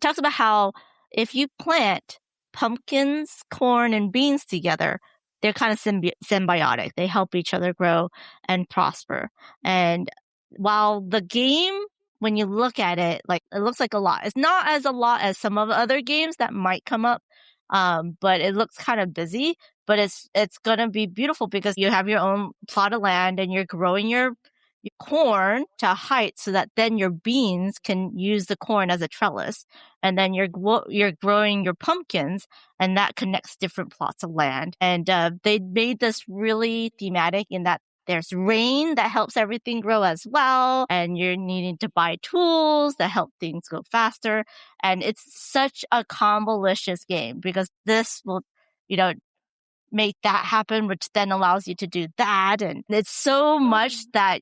talks about how if you plant pumpkins, corn, and beans together, they're kind of symbiotic. They help each other grow and prosper. And while the game, when you look at it, like it looks like a lot. It's not as a lot as some of the other games that might come up, but it looks kind of busy. But it's gonna be beautiful because you have your own plot of land and you're growing your corn to a height so that then your beans can use the corn as a trellis, and then you're growing your pumpkins, and that connects different plots of land. And they made this really thematic in that there's rain that helps everything grow as well, and you're needing to buy tools that help things go faster. And it's such a combolicious game because this will, make that happen, which then allows you to do that. And it's so much that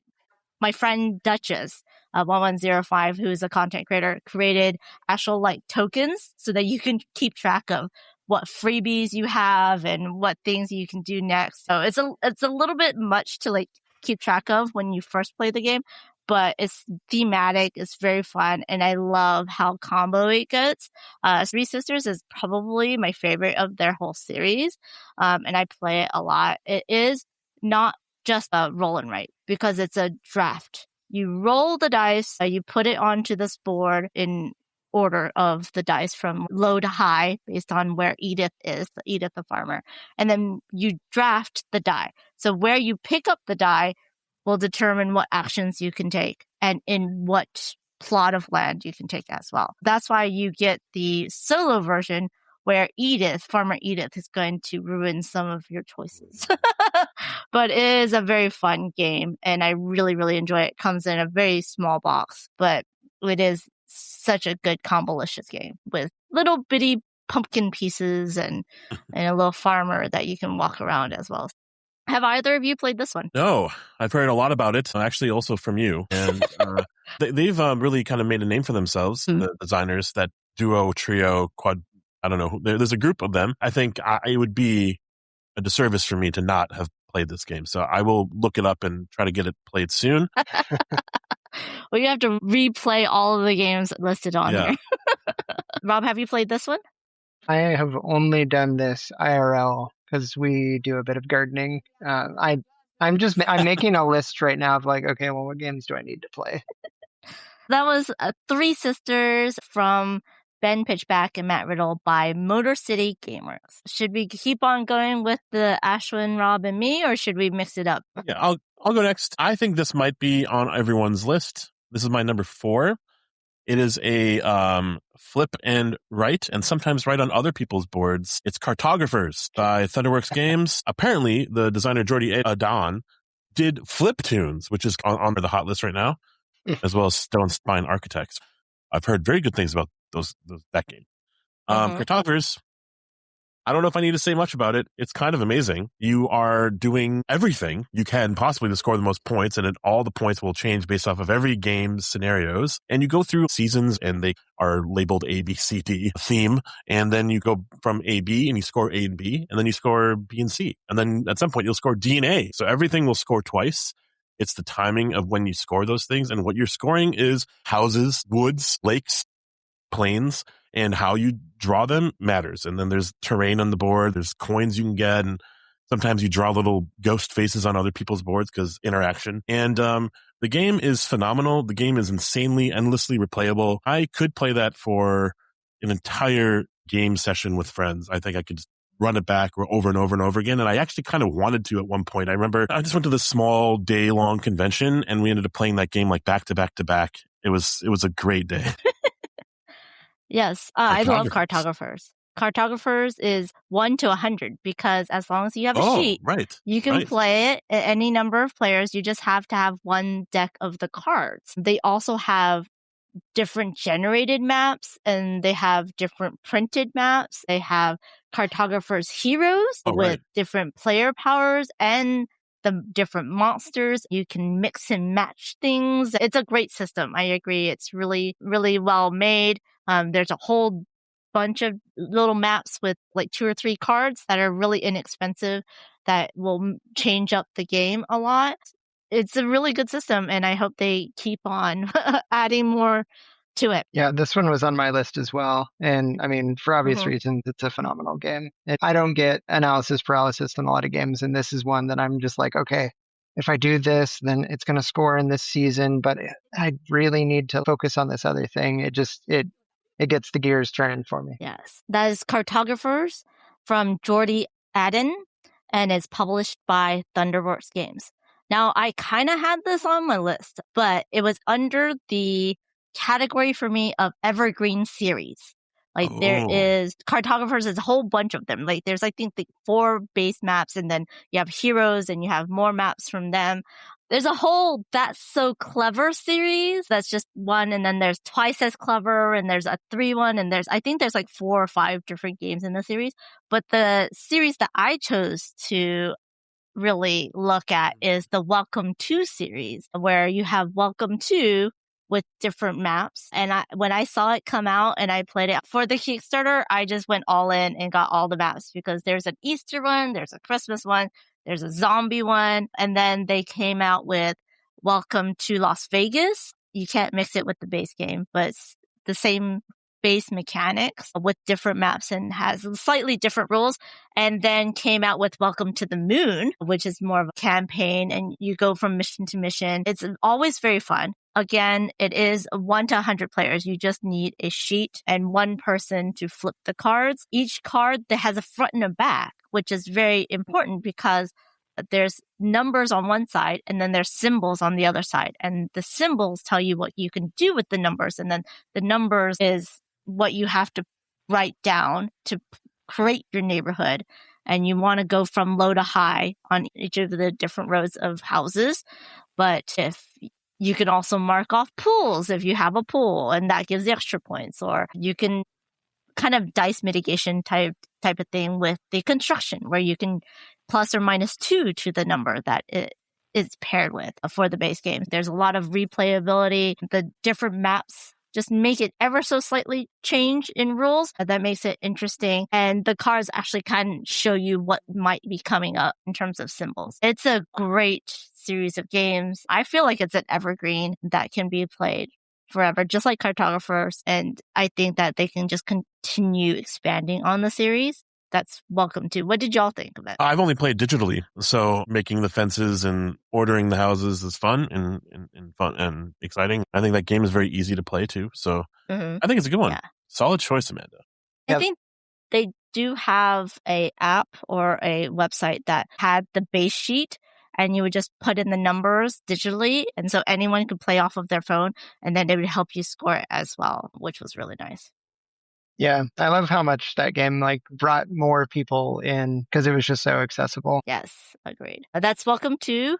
my friend Duchess, 1105, who's a content creator, created actual like tokens so that you can keep track of what freebies you have and what things you can do next. So it's a little bit much to like keep track of when you first play the game, but it's thematic, it's very fun, and I love how combo it gets. Three Sisters is probably my favorite of their whole series, and I play it a lot. It is not just a roll and write because it's a draft. You roll the dice, you put it onto this board in order of the dice from low to high based on where Edith is, Edith the farmer. And then you draft the die. So where you pick up the die will determine what actions you can take and in what plot of land you can take as well. That's why you get the solo version where Farmer Edith is going to ruin some of your choices. But it is a very fun game and I really, really enjoy it. It comes in a very small box, but it is such a good combolicious game with little bitty pumpkin pieces and a little farmer that you can walk around as well. Have either of you played this one? No, I've heard a lot about it, actually also from you. And they've really kind of made a name for themselves, the designers, that duo, trio, quad, I don't know. There's a group of them. I think it would be a disservice for me to not have played this game. So I will look it up and try to get it played soon. Well, you have to replay all of the games listed on here. Rob, have you played this one? I have only done this IRL because we do a bit of gardening. I'm making a list right now of like, okay, well, what games do I need to play? That was Three Sisters from Ben Pitchback and Matt Riddle by Motor City Gamers. Should we keep on going with the Ashwin, Rob, and me, or should we mix it up? Yeah, I'll go next. I think this might be on everyone's list. This is my number 4. It is a flip and write, and sometimes write on other people's boards. It's Cartographers by Thunderworks Games. Apparently, the designer Jordi Adon did Flip Tunes, which is on the hot list right now, as well as Stone Spine Architects. I've heard very good things about that game. Cartographers, I don't know if I need to say much about it. It's kind of amazing. You are doing everything you can possibly to score the most points, and all the points will change based off of every game's scenarios. And you go through seasons, and they are labeled A, B, C, D theme. And then you go from A, B, and you score A and B, and then you score B and C. And then at some point, you'll score D and A. So everything will score twice. It's the timing of when you score those things. And what you're scoring is houses, woods, lakes, plains, and how you draw them matters. And then there's terrain on the board. There's coins you can get. And sometimes you draw little ghost faces on other people's boards because interaction. And the game is phenomenal. The game is insanely, endlessly replayable. I could play that for an entire game session with friends. I think I could just run it back over and over and over again. And I actually kind of wanted to at one point. I remember I just went to this small day-long convention and we ended up playing that game like back to back to back. It was a great day. Yes, I love Cartographers. Cartographers is 1 to 100 because as long as you have a sheet, you can play it at any number of players. You just have to have one deck of the cards. They also have different generated maps and they have different printed maps. They have Cartographers heroes with different player powers and the different monsters. You can mix and match things. It's a great system. I agree. It's really, really well made. There's a whole bunch of little maps with like 2 or 3 cards that are really inexpensive that will change up the game a lot. It's a really good system, and I hope they keep on adding more to it. Yeah, this one was on my list as well. And I mean, for obvious reasons, it's a phenomenal game. I don't get analysis paralysis in a lot of games, and this is one that I'm just like, okay, if I do this, then it's going to score in this season, but I really need to focus on this other thing. It gets the gears turning for me. Yes, that is Cartographers from Jordi Adon, and it's published by Thunderworks Games. Now, I kind of had this on my list, but it was under the category for me of evergreen series. Like there is Cartographers is a whole bunch of them. Like there's I think 4 base maps, and then you have heroes and you have more maps from them. There's a whole That's So Clever series. That's just one, and then there's Twice as Clever, and there's a 3 one, and I think there's like 4 or 5 different games in the series. But the series that I chose to really look at is the Welcome to series, where you have Welcome to with different maps. And when I saw it come out and I played it for the Kickstarter, I just went all in and got all the maps because there's an Easter one, there's a Christmas one, there's a zombie one. And then they came out with Welcome to Las Vegas. You can't mix it with the base game, but it's the same base mechanics with different maps and has slightly different rules. And then came out with Welcome to the Moon, which is more of a campaign and you go from mission to mission. It's always very fun. Again, it is 1 to 100 players. You just need a sheet and one person to flip the cards. Each card that has a front and a back, which is very important because there's numbers on one side and then there's symbols on the other side. And the symbols tell you what you can do with the numbers. And then the numbers is what you have to write down to create your neighborhood. And you want to go from low to high on each of the different rows of houses. But if you can also mark off pools if you have a pool and that gives extra points, or you can kind of dice mitigation type of thing with the construction where you can plus or minus 2 to the number that it is paired with for the base game. There's a lot of replayability. The different maps just make it ever so slightly change in rules. That makes it interesting. And the cards actually kind of show you what might be coming up in terms of symbols. It's a great series of games. I feel like it's an evergreen that can be played forever, just like Cartographers. And I think that they can just continue expanding on the series. That's welcome to. What did y'all think of it? I've only played digitally, so making the fences and ordering the houses is fun and fun and exciting. I think that game is very easy to play too. So I think it's a good one. Yeah. Solid choice, Amanda. I think they do have a app or a website that had the base sheet and you would just put in the numbers digitally. And so anyone could play off of their phone and then they would help you score it as well, which was really nice. Yeah, I love how much that game brought more people in because it was just so accessible. Yes, agreed. That's Welcome to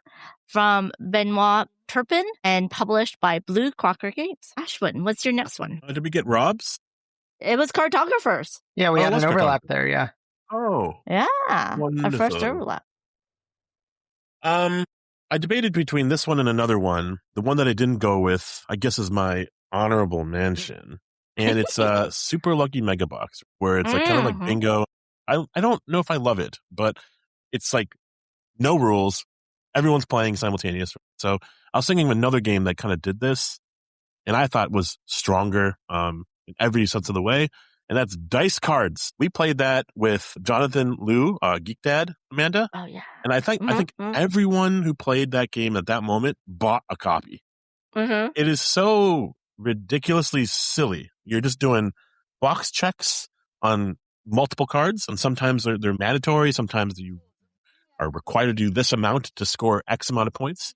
from Benoit Turpin and published by Blue Crocker Games. Ashwin, what's your next one? Did we get Rob's? It was Cartographers. Yeah, we had an overlap there, yeah. Oh. Yeah, wonderful. Our first overlap. I debated between this one and another one. The one that I didn't go with, I guess, is my honorable mention. And it's a Super Lucky Mega Box, where it's kind of like bingo. I don't know if I love it, but it's like no rules. Everyone's playing simultaneous. So I was thinking of another game that kind of did this, and I thought was stronger in every sense of the way, and that's Dice Cards. We played that with Jonathan Liu, Geek Dad, Amanda. Oh, yeah. And I think everyone who played that game at that moment bought a copy. It is so ridiculously silly. You're just doing box checks on multiple cards, and sometimes they're mandatory. Sometimes you are required to do this amount to score X amount of points.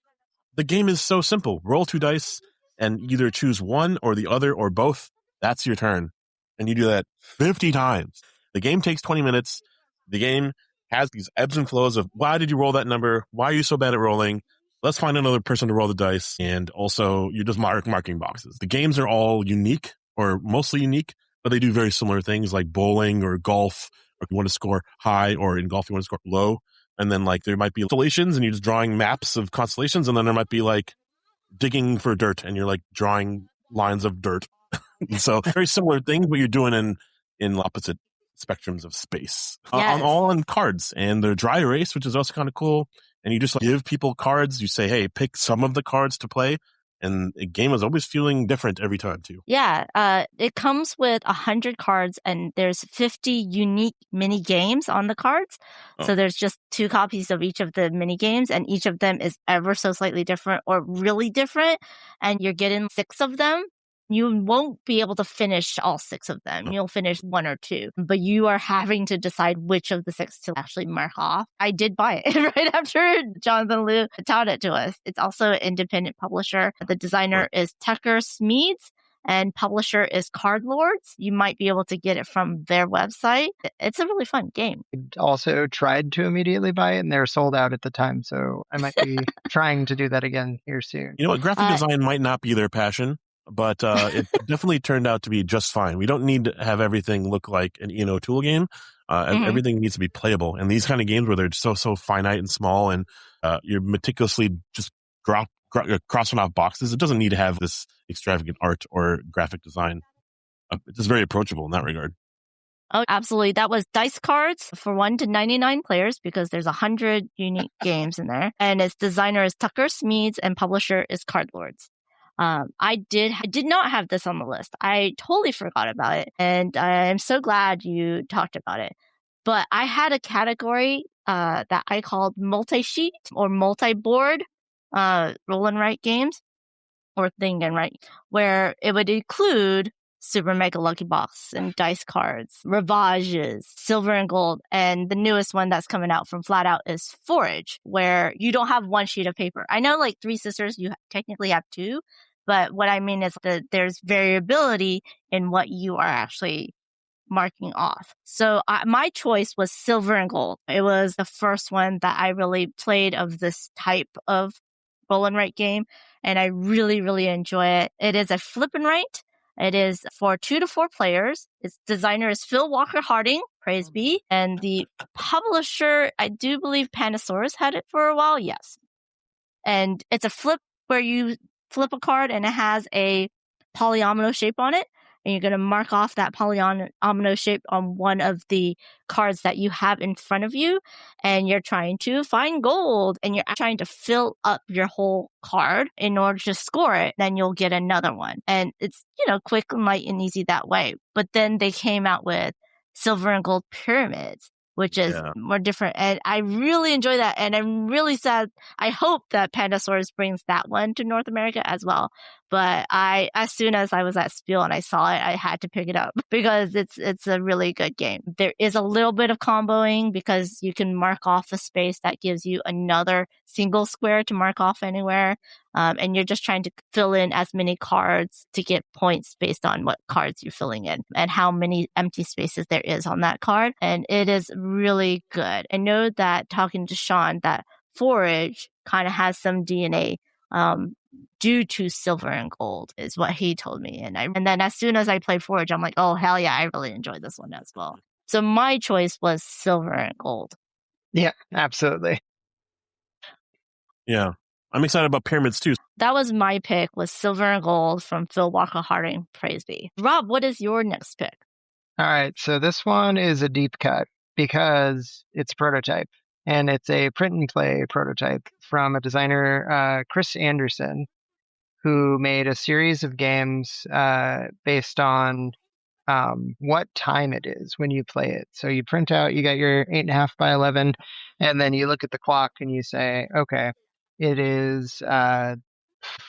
The game is so simple. Roll 2 dice and either choose one or the other or both. That's your turn. And you do that 50 times. The game takes 20 minutes. The game has these ebbs and flows of why did you roll that number? Why are you so bad at rolling? Let's find another person to roll the dice. And also, you're just marking boxes. The games are all unique or mostly unique, but they do very similar things like bowling or golf. Or if you want to score high, or in golf, you want to score low. And then there might be constellations and you're just drawing maps of constellations. And then there might be digging for dirt and you're drawing lines of dirt. So very similar things, but you're doing in opposite spectrums of space. Yes. All on cards. And they're dry erase, which is also kind of cool. And you just give people cards. You say, hey, pick some of the cards to play. And the game is always feeling different every time, too. Yeah. It comes with 100 cards, and there's 50 unique mini games on the cards. Oh. So there's just 2 copies of each of the mini games, and each of them is ever so slightly different or really different. And you're getting 6 of them. You won't be able to finish all 6 of them. You'll finish 1 or 2, but you are having to decide which of the 6 to actually mark off. I did buy it right after Jonathan Liu taught it to us. It's also an independent publisher. The designer is Tucker Smeeds and publisher is Card Lords. You might be able to get it from their website. It's a really fun game. I also tried to immediately buy it and they're sold out at the time. So I might be trying to do that again here soon. You know what? Graphic design might not be their passion, but it definitely turned out to be just fine. We don't need to have everything look like an Ian O'Toole game. Everything needs to be playable. And these kind of games where they're so finite and small and you're meticulously just crossing off boxes. It doesn't need to have this extravagant art or graphic design. It's just very approachable in that regard. Oh, absolutely. That was dice cards for 1 to 99 players because there's 100 unique games in there. And its designer is Tucker Smeeds and publisher is Cardlords. I did not have this on the list. I totally forgot about it. And I'm so glad you talked about it. But I had a category that I called multi-sheet or multi-board roll and write games or thing and write, where it would include Super Mega Lucky Box and dice cards, Ravages, Silver and Gold, and the newest one that's coming out from Flat Out is Forage, where you don't have one sheet of paper. I know like Three Sisters, you technically have two, but what I mean is that there's variability in what you are actually marking off. So my choice was Silver and Gold. It was the first one that I really played of this type of roll and write game, and I really, really enjoy it. It is a flip and write. It is for 2 to 4 players. Its designer is Phil Walker Harding, praise be. And the publisher, I do believe Panasaurus had it for a while. Yes. And it's a flip where you flip a card and it has a polyomino shape on it. And you're going to mark off that polyomino shape on one of the cards that you have in front of you. And you're trying to find gold. And you're trying to fill up your whole card in order to score it. Then you'll get another one. And it's, quick and light and easy that way. But then they came out with Silver and Gold Pyramids, which is more different. And I really enjoy that. And I'm really sad. I hope that Pandasaurus brings that one to North America as well. But as soon as I was at Spiel and I saw it, I had to pick it up because it's a really good game. There is a little bit of comboing because you can mark off a space that gives you another single square to mark off anywhere. And you're just trying to fill in as many cards to get points based on what cards you're filling in and how many empty spaces there is on that card. And it is really good. I know that talking to Sean, that Forage kind of has some DNA due to Silver and Gold is what he told me. And then as soon as I played Forage, I'm like, oh, hell yeah, I really enjoyed this one as well. So my choice was Silver and Gold. Yeah, absolutely. Yeah. I'm excited about Pyramids too. That was my pick, was Silver and Gold from Phil Walker Harding, praise be. Rob, what is your next pick? All right, so this one is a deep cut because it's prototype. And it's a print and play prototype from a designer, Chris Anderson, who made a series of games based on what time it is when you play it. So you print out, you got your 8.5 by 11, and then you look at the clock and you say, okay, it is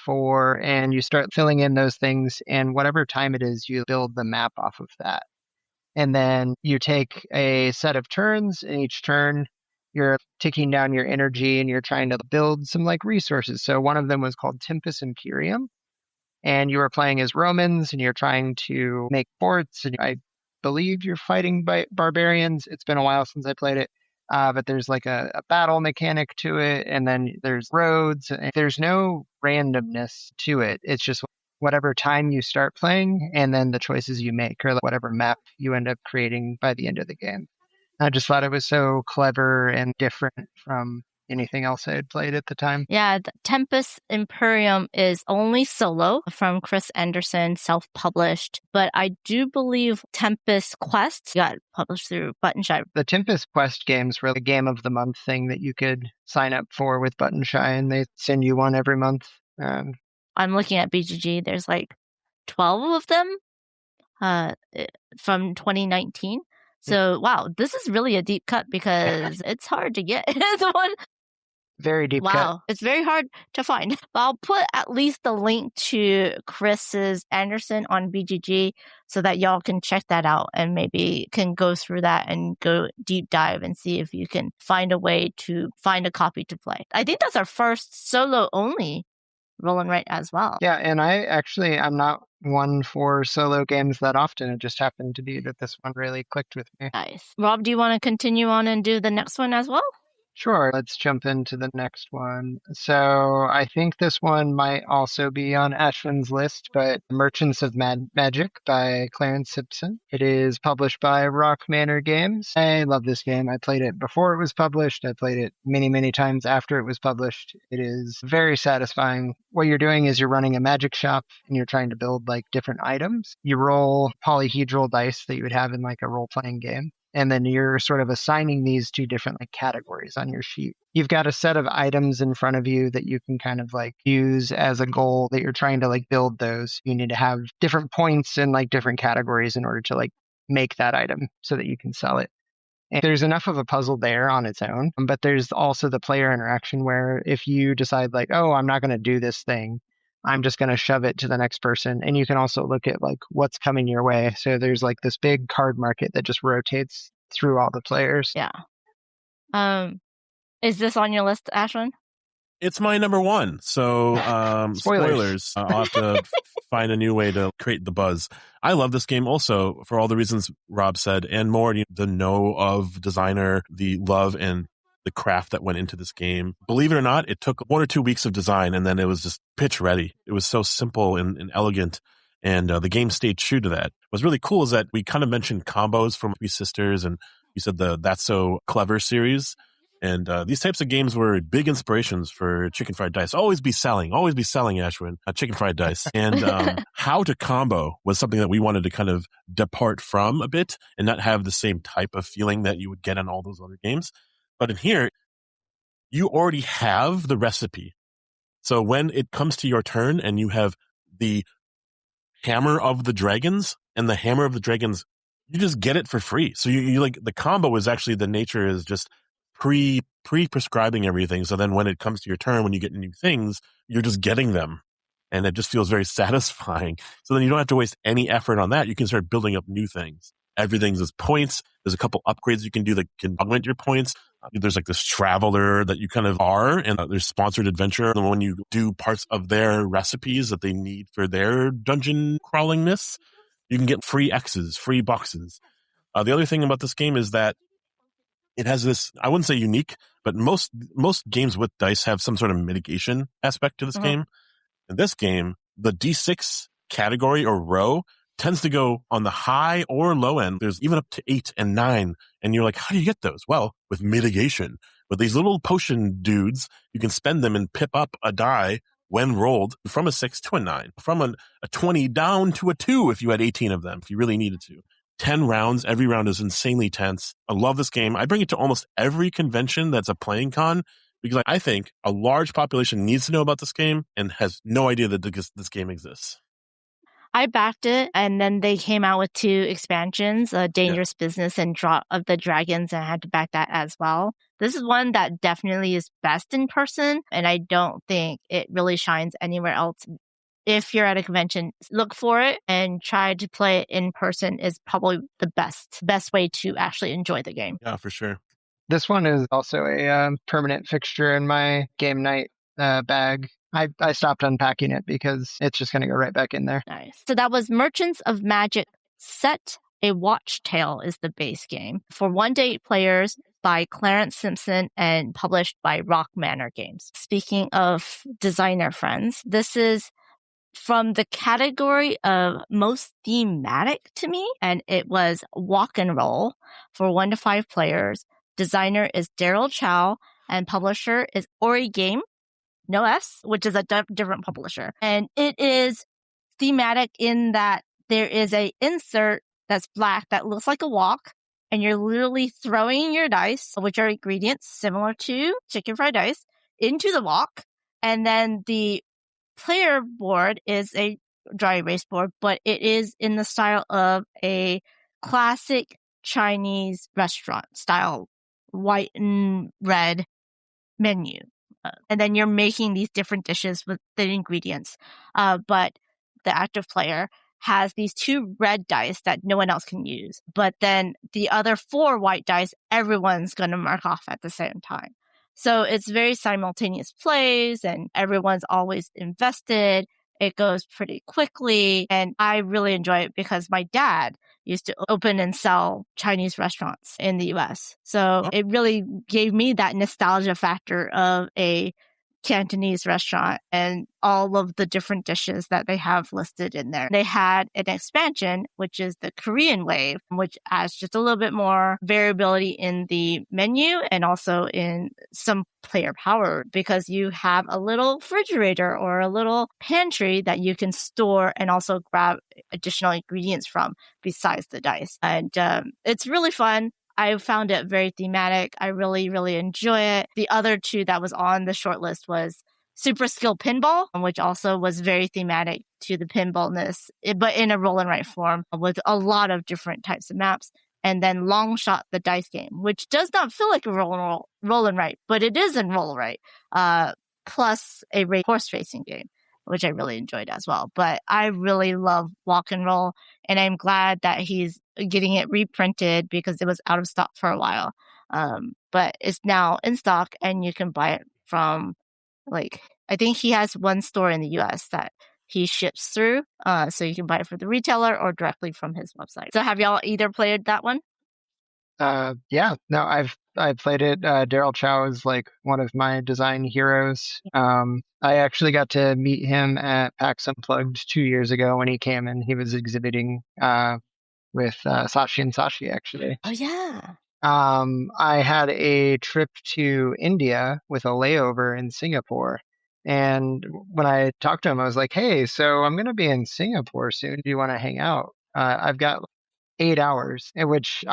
4, and you start filling in those things, and whatever time it is, you build the map off of that. And then you take a set of turns, and each turn you're ticking down your energy and you're trying to build some resources. So one of them was called Tempus Imperium, and you were playing as Romans and you're trying to make forts, and I believe you're fighting barbarians. It's been a while since I played it, but there's a battle mechanic to it, and then there's roads. There's no randomness to it. It's just whatever time you start playing and then the choices you make or whatever map you end up creating by the end of the game. I just thought it was so clever and different from anything else I had played at the time. Yeah, the Tempus Imperium is only solo from Chris Anderson, self-published. But I do believe Tempus Quest got published through Buttonshy. The Tempus Quest games were the game of the month thing that you could sign up for with Buttonshy, and they send you one every month. I'm looking at BGG. There's 12 of them from 2019. So, wow, this is really a deep cut because it's hard to get the one. Very deep cut. Wow, it's very hard to find. But I'll put at least the link to Chris's Anderson on BGG so that y'all can check that out and maybe can go through that and go deep dive and see if you can find a way to find a copy to play. I think that's our first solo only roll and write as well. Yeah, and I'm not one for solo games that often. It just happened to be that this one really clicked with me. Nice. Rob, do you want to continue on and do the next one as well? Sure, let's jump into the next one. So I think this one might also be on Ashwin's list, but Merchants of Magic by Clarence Simpson. It is published by Rock Manor Games. I love this game. I played it before it was published. I played it many, many times after it was published. It is very satisfying. What you're doing is you're running a magic shop and you're trying to build like different items. You roll polyhedral dice that you would have in like a role-playing game. And then you're sort of assigning these to different like categories on your sheet. You've got a set of items in front of you that you can kind of like use as a goal that you're trying to like build those. You need to have different points in like different categories in order to like make that item so that you can sell it. And there's enough of a puzzle there on its own, but there's also the player interaction where if you decide like, oh, I'm not going to do this thing, I'm just going to shove it to the next person. And you can also look at like what's coming your way. So there's like this big card market that just rotates through all the players. Yeah. Is this on your list, Ashwin? It's my number one. So, Spoilers. I'll have to find a new way to create the buzz. I love this game also for all the reasons Rob said and more. The know of designer, the love and the craft that went into this game. Believe it or not, it took 1 or 2 weeks of design and then it was just pitch ready. It was so simple and elegant. And the game stayed true to that. What's really cool is that we kind of mentioned combos from Three Sisters and you said the That's So Clever series. And these types of games were big inspirations for Chicken Fried Dice. Always be selling, Ashwin, Chicken Fried Dice. And how to combo was something that we wanted to kind of depart from a bit and not have the same type of feeling that you would get on all those other games. But in here, you already have the recipe. So when it comes to your turn and you have the Hammer of the Dragons and the Hammer of the Dragons, you just get it for free. So you like the combo is actually the nature is just pre-prescribing everything. So then when it comes to your turn, when you get new things, you're just getting them. And it just feels very satisfying. So then you don't have to waste any effort on that. You can start building up new things. Everything's as points. There's a couple upgrades you can do that can augment your points. There's like this traveler that you kind of are, and there's sponsored adventure. And when you do parts of their recipes that they need for their dungeon crawlingness, you can get free X's, free boxes. The other thing about this game is that it has this, I wouldn't say unique, but most games with dice have some sort of mitigation aspect to this game. In this game, the D6 category or row tends to go on the high or low end. There's even up to 8 and 9. And you're like, how do you get those? Well, with mitigation. With these little potion dudes, you can spend them and pip up a die when rolled from a 6 to a 9, from a 20 down to a 2 if you had 18 of them, if you really needed to. 10 rounds. Every round is insanely tense. I love this game. I bring it to almost every convention that's a playing con because I think a large population needs to know about this game and has no idea that this game exists. I backed it, and then they came out with 2 expansions, Dangerous Business and Drop of the Dragons, and I had to back that as well. This is one that definitely is best in person, and I don't think it really shines anywhere else. If you're at a convention, look for it and try to play it in person is probably the best way to actually enjoy the game. Yeah, for sure. This one is also a permanent fixture in my game night bag. I stopped unpacking it because it's just going to go right back in there. Nice. So that was Merchants of Magic Set a Watch Tale is the base game for 1 to 8 players by Clarence Simpson and published by Rock Manor Games. Speaking of designer friends, this is from the category of most thematic to me, and it was Wok and Roll for 1 to 5 players. Designer is Daryl Chow and publisher is Ori Game. No S, which is a different publisher. And it is thematic in that there is a insert that's black that looks like a wok, and you're literally throwing your dice, which are ingredients similar to chicken fried dice, into the wok. And then the player board is a dry erase board, but it is in the style of a classic Chinese restaurant style, white and red menu. And then you're making these different dishes with the ingredients. But the active player has these 2 red dice that no one else can use. But then the other 4 white dice, everyone's going to mark off at the same time. So it's very simultaneous plays and everyone's always invested. It goes pretty quickly, and I really enjoy it because my dad used to open and sell Chinese restaurants in the US. So it really gave me that nostalgia factor of a Cantonese restaurant and all of the different dishes that they have listed in there. They had an expansion, which is the Korean wave, which adds just a little bit more variability in the menu and also in some player power, because you have a little refrigerator or a little pantry that you can store and also grab additional ingredients from besides the dice. And it's really fun. I found it very thematic. I really, really enjoy it. The other two that was on the short list was Super Skill Pinball, which also was very thematic to the pinballness, but in a roll and write form with a lot of different types of maps. And then Long Shot, the dice game, which does not feel like a roll and write, but it is in roll and write, plus a horse racing game, which I really enjoyed as well. But I really love Wok and Roll, and I'm glad that he's getting it reprinted because it was out of stock for a while. But it's now in stock, and you can buy it from, I think he has one store in the US that he ships through. So you can buy it from the retailer or directly from his website. So have y'all either played that one? Yeah, no, I've played it. Daryl Chow is like one of my design heroes. I actually got to meet him at PAX Unplugged 2 years ago when he came and he was exhibiting with Sashi and Sashi, actually. Oh, yeah. I had a trip to India with a layover in Singapore. And when I talked to him, I was like, hey, so I'm going to be in Singapore soon. Do you want to hang out? I've got 8 hours, in which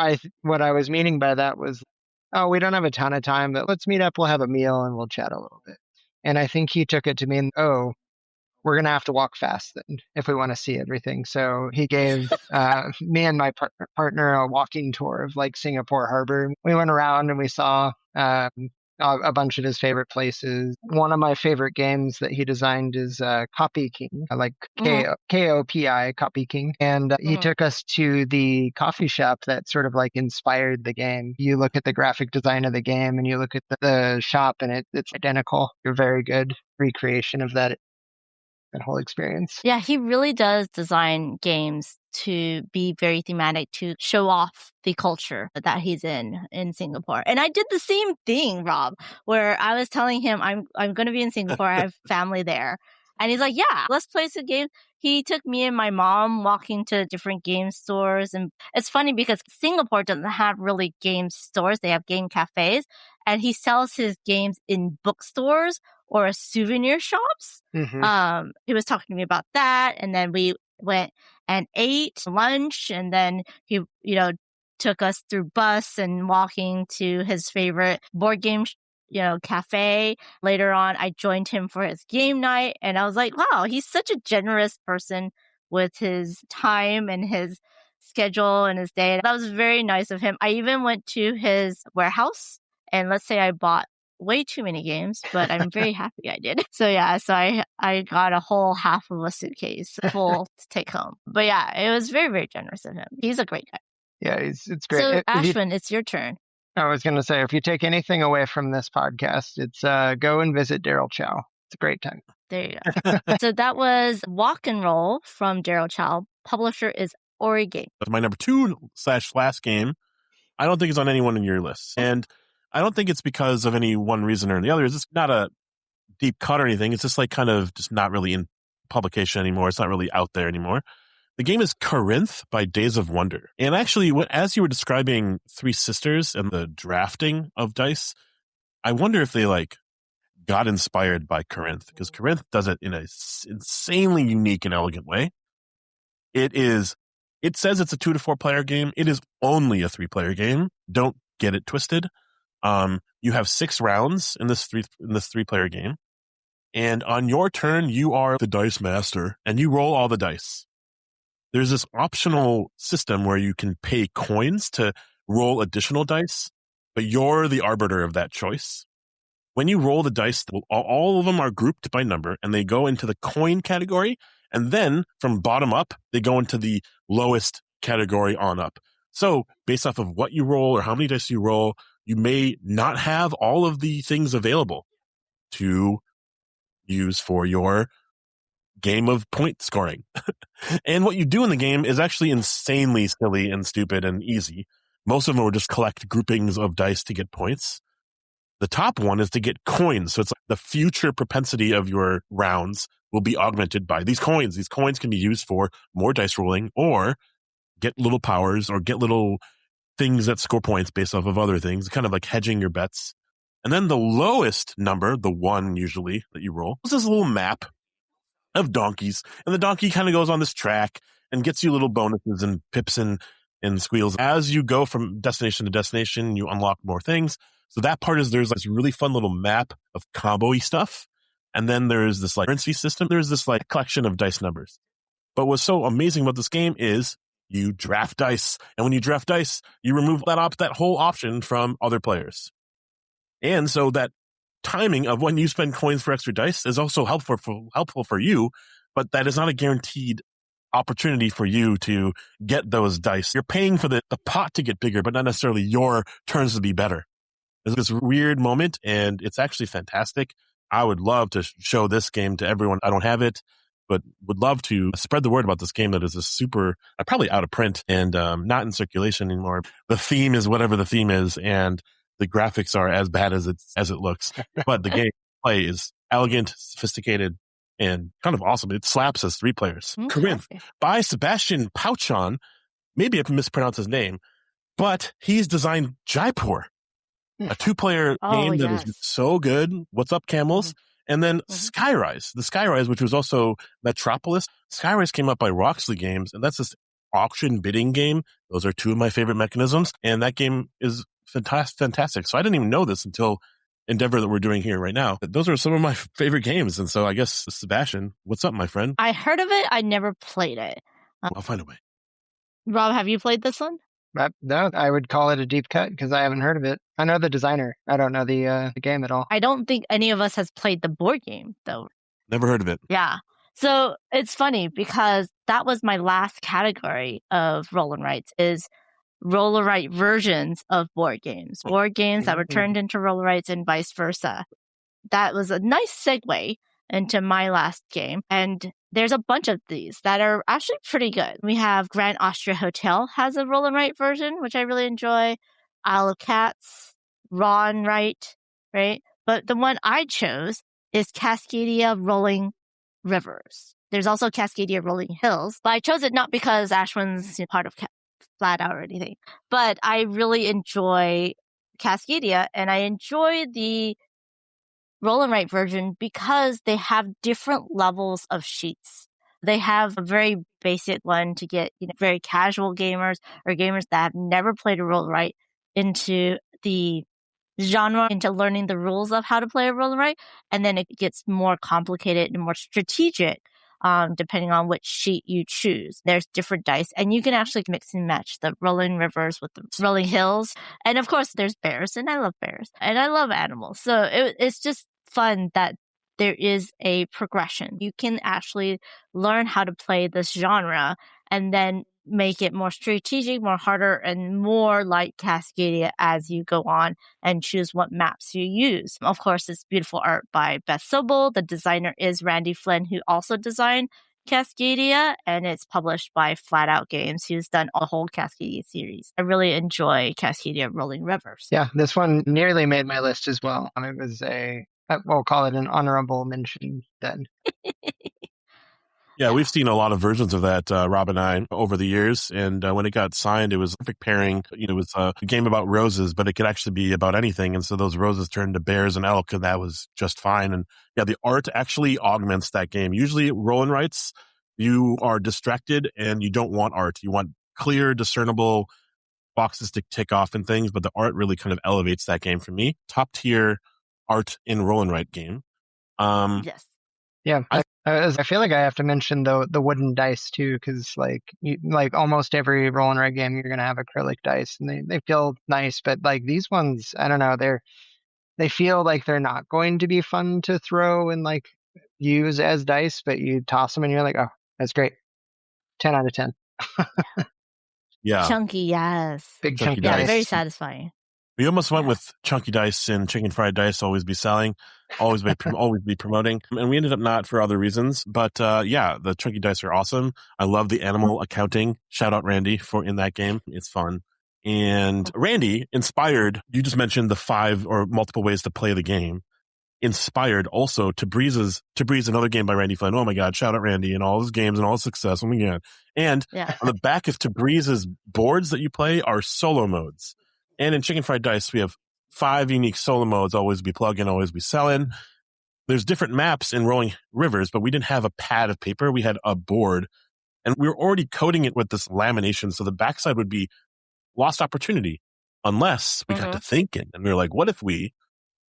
what I was meaning by that was, oh, we don't have a ton of time, but let's meet up. We'll have a meal and we'll chat a little bit. And I think he took it to mean, oh, we're going to have to walk fast then if we want to see everything. So he gave me and my partner a walking tour of like Singapore Harbor. We went around and we saw a bunch of his favorite places. One of my favorite games that he designed is Copy King, like Kopi, Copy King. And he took us to the coffee shop that sort of like inspired the game. You look at the graphic design of the game and you look at the shop and it's identical. A very good recreation of that whole experience. Yeah, he really does design games to be very thematic, to show off the culture that he's in Singapore. And I did the same thing, Rob, where I was telling him I'm going to be in Singapore. I have family there. And he's like, yeah, let's play some games. He took me and my mom walking to different game stores. And it's funny because Singapore doesn't have really game stores. They have game cafes. And he sells his games in bookstores or souvenir shops. Mm-hmm. He was talking to me about that. And then we went and ate lunch. And then he, took us through bus and walking to his favorite board game cafe. Later on, I joined him for his game night. And I was like, wow, he's such a generous person with his time and his schedule and his day. That was very nice of him. I even went to his warehouse. And let's say I bought way too many games, but I'm very happy I did. So I got a whole half of a suitcase full to take home. But yeah, it was very, very generous of him. He's a great guy. Yeah, it's great. So Ashwin, it's your turn. I was going to say, if you take anything away from this podcast, it's go and visit Daryl Chow. It's a great time. There you go. So that was Wok and Roll from Daryl Chow. Publisher is Ori Game. My number 2/last game, I don't think it's on anyone in your list. And I don't think it's because of any one reason or the other. It's just not a deep cut or anything. It's just like kind of just not really in publication anymore. It's not really out there anymore. The game is Corinth by Days of Wonder. And actually, as you were describing Three Sisters and the drafting of dice, I wonder if they got inspired by Corinth, because Corinth does it in an insanely unique and elegant way. It says it's a 2 to 4 player game. It is only a 3-player game. Don't get it twisted. You have 6 rounds in this 3-player game. And on your turn, you are the dice master and you roll all the dice. There's this optional system where you can pay coins to roll additional dice, but you're the arbiter of that choice. When you roll the dice, all of them are grouped by number and they go into the coin category. And then from bottom up, they go into the lowest category on up. So based off of what you roll or how many dice you roll, you may not have all of the things available to use for your game of point scoring. And what you do in the game is actually insanely silly and stupid and easy. Most of them are just collect groupings of dice to get points. The top one is to get coins. So it's like the future propensity of your rounds will be augmented by these coins. These coins can be used for more dice rolling or get little powers or get little things that score points based off of other things, kind of like hedging your bets. And then the lowest number, the one usually that you roll, is this little map of donkeys. And the donkey kind of goes on this track and gets you little bonuses and pips and squeals. As you go from destination to destination, you unlock more things. So that part is there's this really fun little map of combo-y stuff. And then there's this like currency system. There's this like collection of dice numbers. But what's so amazing about this game is you draft dice. And when you draft dice, you remove that whole option from other players. And so that timing of when you spend coins for extra dice is also helpful for you, but that is not a guaranteed opportunity for you to get those dice. You're paying for the pot to get bigger, but not necessarily your turns to be better. There's this weird moment, and it's actually fantastic. I would love to show this game to everyone. I don't have it, but would love to spread the word about this game that is a super, probably out of print and not in circulation anymore. The theme is whatever the theme is, and the graphics are as bad as it looks. But the game play is elegant, sophisticated, and kind of awesome. It slaps as 3 players. Okay. Corinth by Sebastian Pauchon. Maybe I mispronounced his name, but he's designed Jaipur, a 2-player game that is so good. What's up, camels? And then Skyrise. The Skyrise, which was also Metropolis. Skyrise came up by Roxley Games, and that's this auction bidding game. Those are 2 of my favorite mechanisms, and that game is fantastic. So I didn't even know this until Endeavor that we're doing here right now. Those are some of my favorite games, and so I guess, Sebastian, what's up, my friend? I heard of it. I never played it. I'll find a way. Rob, have you played this one? No, I would call it a deep cut because I haven't heard of it. I know the designer. I don't know the game at all. I don't think any of us has played the board game, though. Never heard of it. Yeah. So it's funny because that was my last category of roll and writes is roll and write versions of board games. Board games that were turned into roll and writes and vice versa. That was a nice segue into my last game. And there's a bunch of these that are actually pretty good. We have Grand Austria Hotel has a roll and write version, which I really enjoy. Isle of Cats, Raw and Write, right? But the one I chose is Cascadia Rolling Rivers. There's also Cascadia Rolling Hills, but I chose it not because Ashwin's part of Flat Out or anything, but I really enjoy Cascadia, and I enjoy the roll and write version because they have different levels of sheets. They have a very basic one to get very casual gamers or gamers that have never played a roll and write into the genre, into learning the rules of how to play a roll and write, and then it gets more complicated and more strategic depending on which sheet you choose. There's different dice, and you can actually mix and match the rolling rivers with the rolling hills. And of course, there's bears, and I love bears, and I love animals. So it's just fun that there is a progression. You can actually learn how to play this genre and then make it more strategic, more harder, and more like Cascadia as you go on and choose what maps you use. Of course, it's beautiful art by Beth Sobel. The designer is Randy Flynn, who also designed Cascadia, and it's published by Flat Out Games, who's done a whole Cascadia series. I really enjoy Cascadia Rolling Rivers. Yeah, this one nearly made my list as well. It was we'll call it an honorable mention then. Yeah, we've seen a lot of versions of that, Rob and I, over the years. And when it got signed, it was a perfect pairing. It was a game about roses, but it could actually be about anything. And so those roses turned to bears and elk, and that was just fine. And yeah, the art actually augments that game. Usually, roll and writes, you are distracted and you don't want art. You want clear, discernible boxes to tick off and things, but the art really kind of elevates that game for me. Top tier art in roll and write game. Yes. Yeah, I feel like I have to mention the wooden dice too, because like almost every roll and write game you're gonna have acrylic dice, and they feel nice, but like these ones, I don't know, they feel like they're not going to be fun to throw and like use as dice, but you toss them and you're like, oh, that's great, 10 out of 10. Yeah, Chunky, yes, big Chunky chunky dice. yeah, dice. very satisfying. We almost went with chunky dice and chicken fried dice, always be selling, always be promoting. And we ended up not for other reasons. But the chunky dice are awesome. I love the animal accounting. Shout out Randy for in that game. It's fun. And Randy inspired, you just mentioned the 5 or multiple ways to play the game. Inspired also Breeze, another game by Randy Flynn. Oh my God, shout out Randy and all his games and all his success. Oh my God. And on the back of Breeze's boards that you play are solo modes. And in Chicken Fried Dice, we have 5 unique solo modes, always be plug-in, always be sell-in. There's different maps in Rolling Rivers, but we didn't have a pad of paper. We had a board, and we were already coating it with this lamination, so the backside would be lost opportunity unless we got to thinking. And we were like, what if we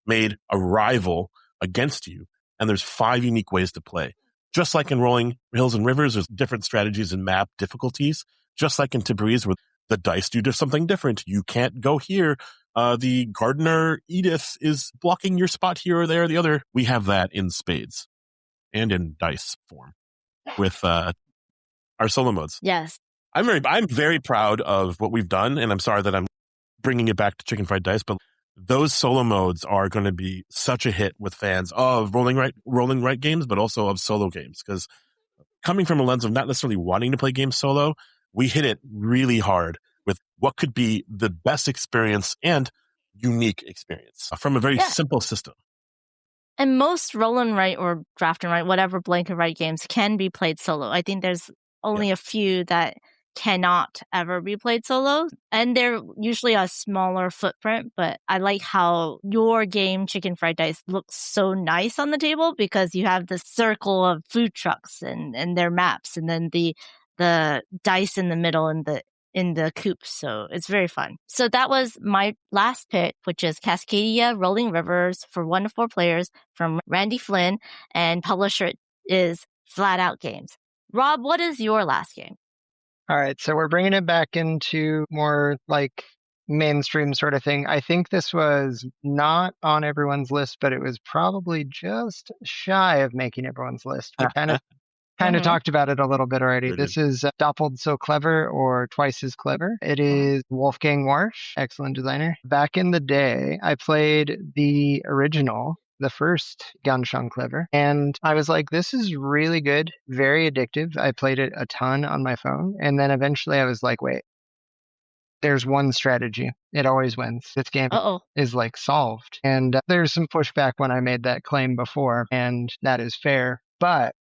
made a rival against you, and there's 5 unique ways to play? Just like in Rolling Hills and Rivers, there's different strategies and map difficulties. Just like in Tabriz, where the dice do something different. You can't go here. The gardener Edith is blocking your spot here or there or the other. We have that in spades and in dice form with our solo modes. Yes. I'm very proud of what we've done, and I'm sorry that I'm bringing it back to Chicken Fried Dice, but those solo modes are going to be such a hit with fans of rolling right games, but also of solo games. Because coming from a lens of not necessarily wanting to play games solo, we hit it really hard with what could be the best experience and unique experience from a very simple system. And most roll and write or draft and write, whatever blanket write games can be played solo. I think there's only a few that cannot ever be played solo. And they're usually a smaller footprint, but I like how your game, Chicken Fried Dice, looks so nice on the table because you have this circle of food trucks and their maps, and then the dice in the middle and in the coop. So it's very fun. So that was my last pick, which is Cascadia Rolling Rivers for 1 to 4 players from Randy Flynn, and publisher is Flat Out Games. Rob, what is your last game? All right, so we're bringing it back into more like mainstream sort of thing. I think this was not on everyone's list, but it was probably just shy of making everyone's list. We kind of talked about it a little bit already. This is Doppelt so clever or twice as clever. It is Wolfgang Warsch, excellent designer. Back in the day, I played the original, the first Ganz schön clever, and I was like, this is really good, very addictive. I played it a ton on my phone, and then eventually I was like, wait, there's one strategy. It always wins. This game is like solved. And there's some pushback when I made that claim before, and that is fair. But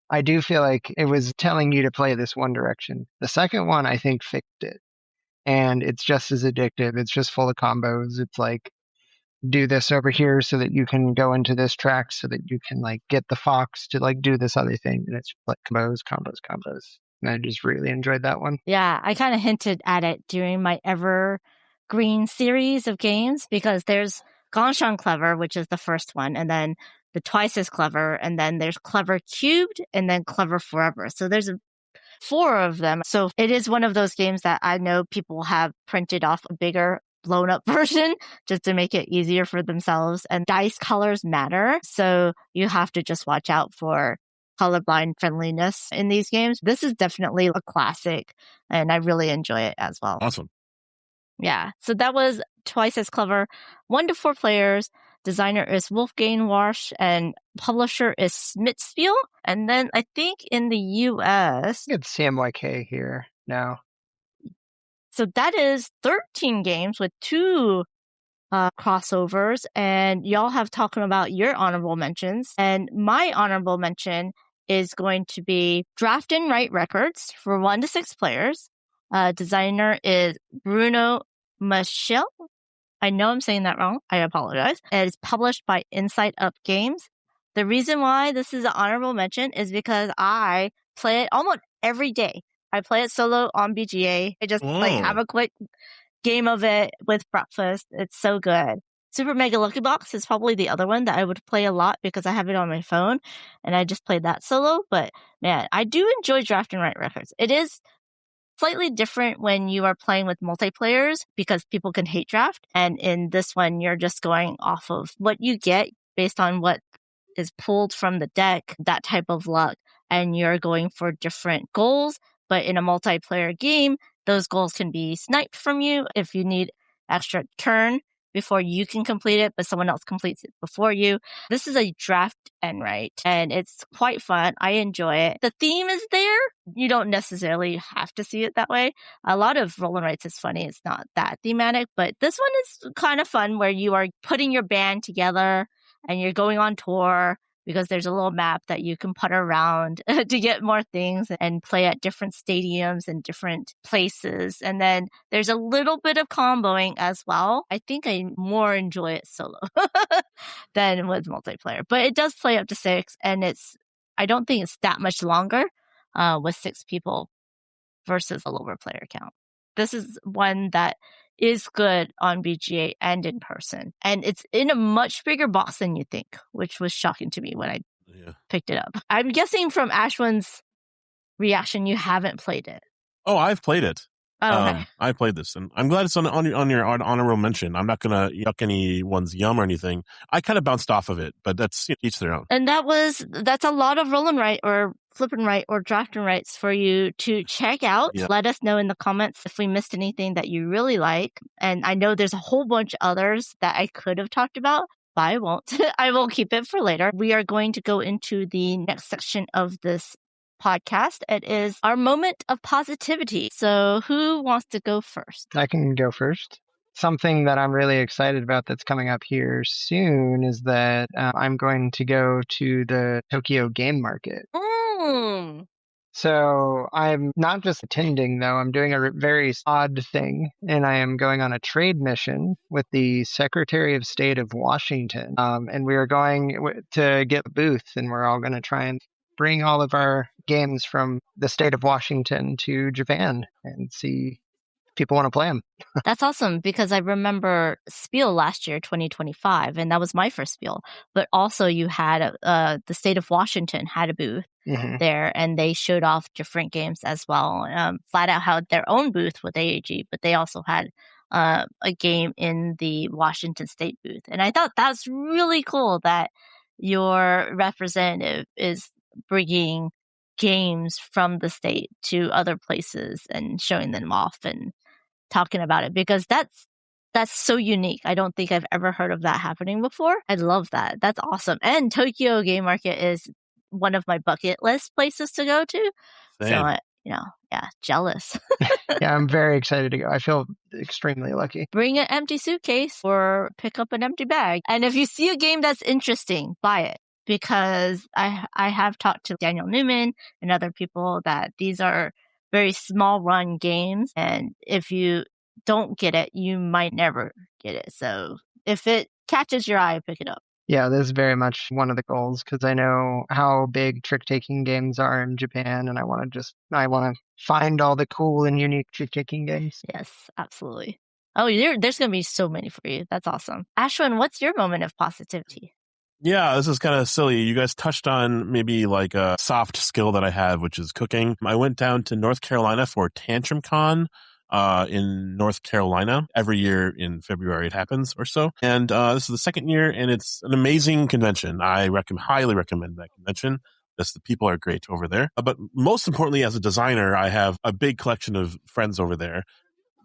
I do feel like it was telling you to play this one direction. The second one, I think, fixed it. And it's just as addictive. It's just full of combos. It's like, do this over here so that you can go into this track so that you can like get the fox to like do this other thing. And it's like combos. And I just really enjoyed that one. Yeah, I kind of hinted at it during my Evergreen series of games because there's Ganz schön clever, which is the first one, and then the twice as clever, and then there's Clever Cubed, and then Clever Forever. So there's 4 of them. So it is one of those games that I know people have printed off a bigger blown up version just to make it easier for themselves. And dice colors matter. So you have to just watch out for colorblind friendliness in these games. This is definitely a classic and I really enjoy it as well. Awesome. Yeah. So that was twice as clever. 1 to 4 players. Designer is Wolfgang Warsch and publisher is Smithspiel. And then I think in the US, it's CMYK here now. So that is 13 games with 2 crossovers. And y'all have talking about your honorable mentions. And my honorable mention is going to be Draft and Write Records for 1 to 6 players. Designer is Bruno Michel. I know I'm saying that wrong. I apologize. It is published by Inside Up Games. The reason why this is an honorable mention is because I play it almost every day. I play it solo on BGA. I just like have a quick game of it with breakfast. It's so good. Super Mega Lucky Box is probably the other one that I would play a lot because I have it on my phone and I just played that solo. But man, I do enjoy Draft and Write Records. It is slightly different when you are playing with multiplayers because people can hate draft. And in this one, you're just going off of what you get based on what is pulled from the deck, that type of luck. And you're going for different goals. But in a multiplayer game, those goals can be sniped from you if you need extra turn before you can complete it, but someone else completes it before you. This is a draft and write, and it's quite fun. I enjoy it. The theme is there. You don't necessarily have to see it that way. A lot of roll and writes is funny. It's not that thematic, but this one is kind of fun where you are putting your band together and you're going on tour, because there's a little map that you can putter around to get more things and play at different stadiums and different places. And then there's a little bit of comboing as well. I think I more enjoy it solo than with multiplayer, but it does play up to 6, and I don't think it's that much longer with 6 people versus a lower player count. This is one that is good on BGA and in person. And it's in a much bigger box than you think, which was shocking to me when I picked it up. I'm guessing from Ashwin's reaction, you haven't played it. Oh, I've played it. Oh, okay. I played this, and I'm glad it's on your honorable mention. I'm not going to yuck anyone's yum or anything. I kind of bounced off of it, but that's each their own. And that's a lot of roll and write or flip and write or draft and writes for you to check out. Yeah. Let us know in the comments if we missed anything that you really like. And I know there's a whole bunch of others that I could have talked about, but I won't. I will keep it for later. We are going to go into the next section of this podcast. It is our moment of positivity. So who wants to go first? I can go first. Something that I'm really excited about that's coming up here soon is that I'm going to go to the Tokyo Game Market. So I'm not just attending, though. I'm doing a very odd thing, and I am going on a trade mission with the Secretary of State of Washington. And we are going to get a booth, and we're all going to try and bring all of our games from the state of Washington to Japan and see if people want to play them. That's awesome, because I remember Spiel last year, 2025, and that was my first Spiel. But also you had the state of Washington had a booth there, and they showed off different games as well. Flat Out had their own booth with AAG, but they also had a game in the Washington State booth. And I thought that's really cool that your representative is bringing games from the state to other places and showing them off and talking about it, because that's so unique. I don't think I've ever heard of that happening before. I love that. That's awesome. And Tokyo Game Market is one of my bucket list places to go to. Same. So, jealous. Yeah, I'm very excited to go. I feel extremely lucky. Bring an empty suitcase or pick up an empty bag. And if you see a game that's interesting, buy it. Because I have talked to Daniel Newman and other people that these are very small run games. And if you don't get it, you might never get it. So if it catches your eye, pick it up. Yeah, this is very much one of the goals, because I know how big trick-taking games are in Japan, and I want to find all the cool and unique trick-taking games. Yes, absolutely. Oh, there's going to be so many for you. That's awesome. Ashwin, what's your moment of positivity? Yeah, this is kind of silly. You guys touched on maybe like a soft skill that I have, which is cooking. I went down to North Carolina for Tantrum Con in North Carolina. Every year in February it happens or so. And this is the second year, and it's an amazing convention. I highly recommend that convention. The people are great over there. But most importantly, as a designer, I have a big collection of friends over there.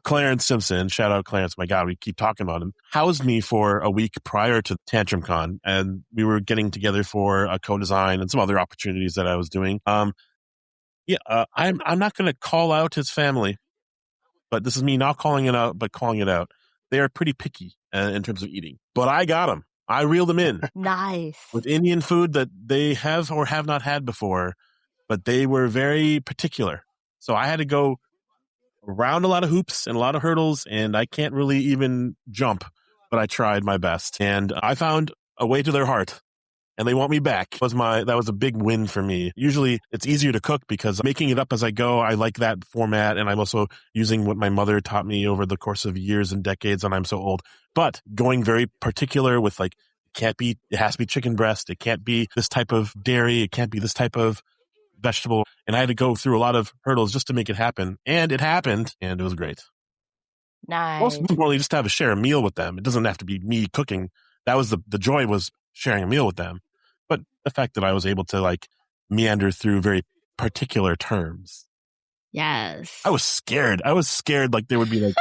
Clarence Simpson, shout out Clarence, my God, we keep talking about him, housed me for a week prior to Tantrum Con, and we were getting together for a co-design and some other opportunities that I was doing. I'm not going to call out his family, but this is me not calling it out, but calling it out. They are pretty picky in terms of eating, but I got them. I reeled them in. Nice. With Indian food that they have or have not had before, but they were very particular. So I had to go around a lot of hoops and a lot of hurdles, and I can't really even jump, but I tried my best. And I found a way to their heart, and they want me back. That was a big win for me. Usually it's easier to cook because making it up as I go, I like that format, and I'm also using what my mother taught me over the course of years and decades, and I'm so old. But going very particular with it has to be chicken breast, it can't be this type of dairy, it can't be this type of vegetable, and I had to go through a lot of hurdles just to make it happen, and it happened, and it was great. Nice. Most importantly, just to share a meal with them. It doesn't have to be me cooking. That was the joy, was sharing a meal with them. But the fact that I was able to meander through very particular terms. Yes. I was scared. Like there would be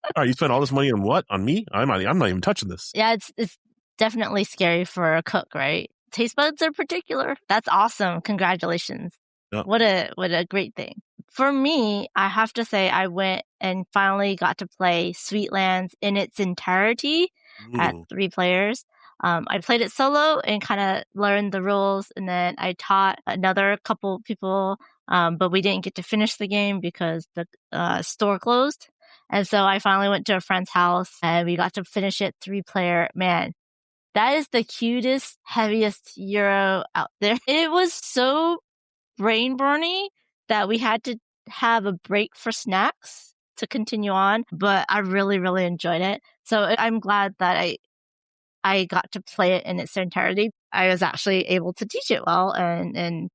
All right, you spent all this money on what? On me? I'm not even touching this. Yeah, it's definitely scary for a cook, right? Taste buds are particular. That's awesome. Congratulations. Yep. What a great thing. For me, I have to say I went and finally got to play Sweetlands in its entirety at 3 players. I played it solo and kind of learned the rules, and then I taught another couple people, but we didn't get to finish the game because the store closed. And so I finally went to a friend's house and we got to finish it 3-player. Man, that is the cutest, heaviest Euro out there. It was so brain burny that we had to have a break for snacks to continue on, but I really, really enjoyed it. So I'm glad that I got to play it in its entirety. I was actually able to teach it well and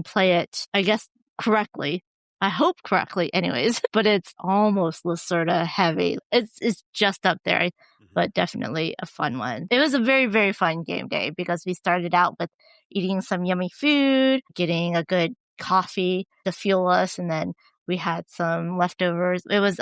play it, I guess, correctly. I hope correctly anyways, but it's almost Lacerda heavy. It's just up there, but definitely a fun one. It was a very, very fun game day because we started out with eating some yummy food, getting a good coffee to fuel us, and then we had some leftovers. It was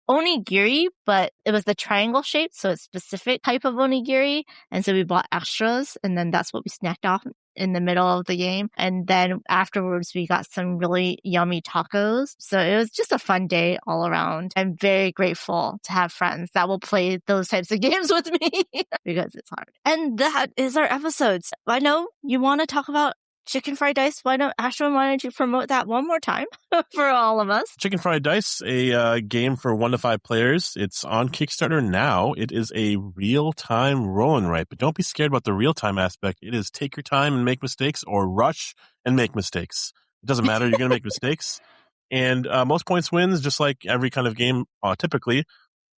onigiri, but it was the triangle shape, so it's a specific type of onigiri. And so we bought extras, and then that's what we snacked off in the middle of the game. And then afterwards, we got some really yummy tacos. So it was just a fun day all around. I'm very grateful to have friends that will play those types of games with me because it's hard. And that is our episodes. I know you want to talk about Chicken Fried Dice. Ashwin, why don't you promote that one more time for all of us? Chicken Fried Dice, a game for 1 to 5 players. It's on Kickstarter now. It is a real-time roll and write, but don't be scared about the real-time aspect. It is take your time and make mistakes, or rush and make mistakes. It doesn't matter. You're going to make mistakes. And most points wins, just like every kind of game typically.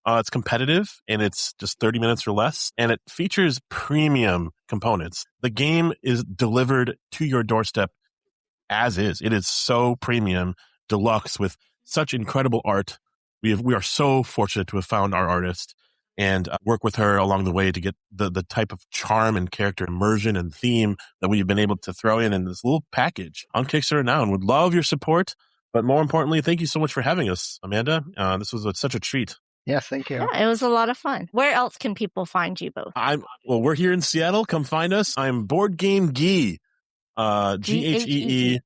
It's competitive, and it's just 30 minutes or less, and it features premium components. The game is delivered to your doorstep as is. It is so premium, deluxe, with such incredible art. We are so fortunate to have found our artist and work with her along the way to get the type of charm and character immersion and theme that we've been able to throw in this little package on Kickstarter now, and would love your support. But more importantly, thank you so much for having us, Amanda. This was such a treat. Yes, thank you. Yeah, it was a lot of fun. Where else can people find you both? We're here in Seattle. Come find us. I'm Board Game Gee. Ghee,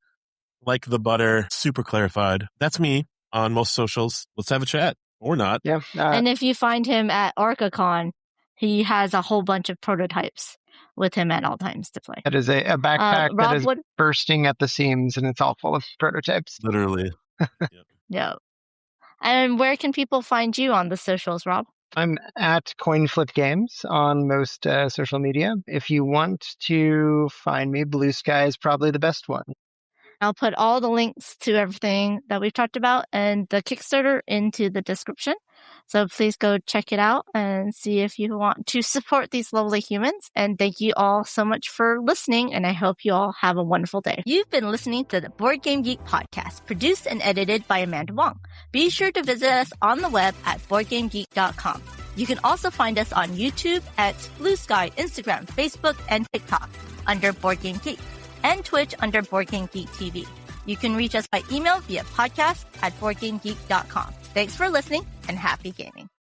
like the butter, super clarified. That's me on most socials. Let's have a chat. Or not. Yeah. And if you find him at ArcaCon, he has a whole bunch of prototypes with him at all times to play. That is a backpack Rob, that is bursting at the seams, and it's all full of prototypes. Literally. Yeah. And where can people find you on the socials, Rob? I'm at CoinFlip Games on most social media. If you want to find me, Blue Sky is probably the best one. I'll put all the links to everything that we've talked about and the Kickstarter into the description. So please go check it out and see if you want to support these lovely humans. And thank you all so much for listening. And I hope you all have a wonderful day. You've been listening to the Board Game Geek podcast, produced and edited by Amanda Wong. Be sure to visit us on the web at boardgamegeek.com. You can also find us on YouTube, X, Blue Sky, Instagram, Facebook, and TikTok under Board Game Geek, and Twitch under Board Game Geek TV. You can reach us by email via podcast@boardgamegeek.com. Thanks for listening and happy gaming.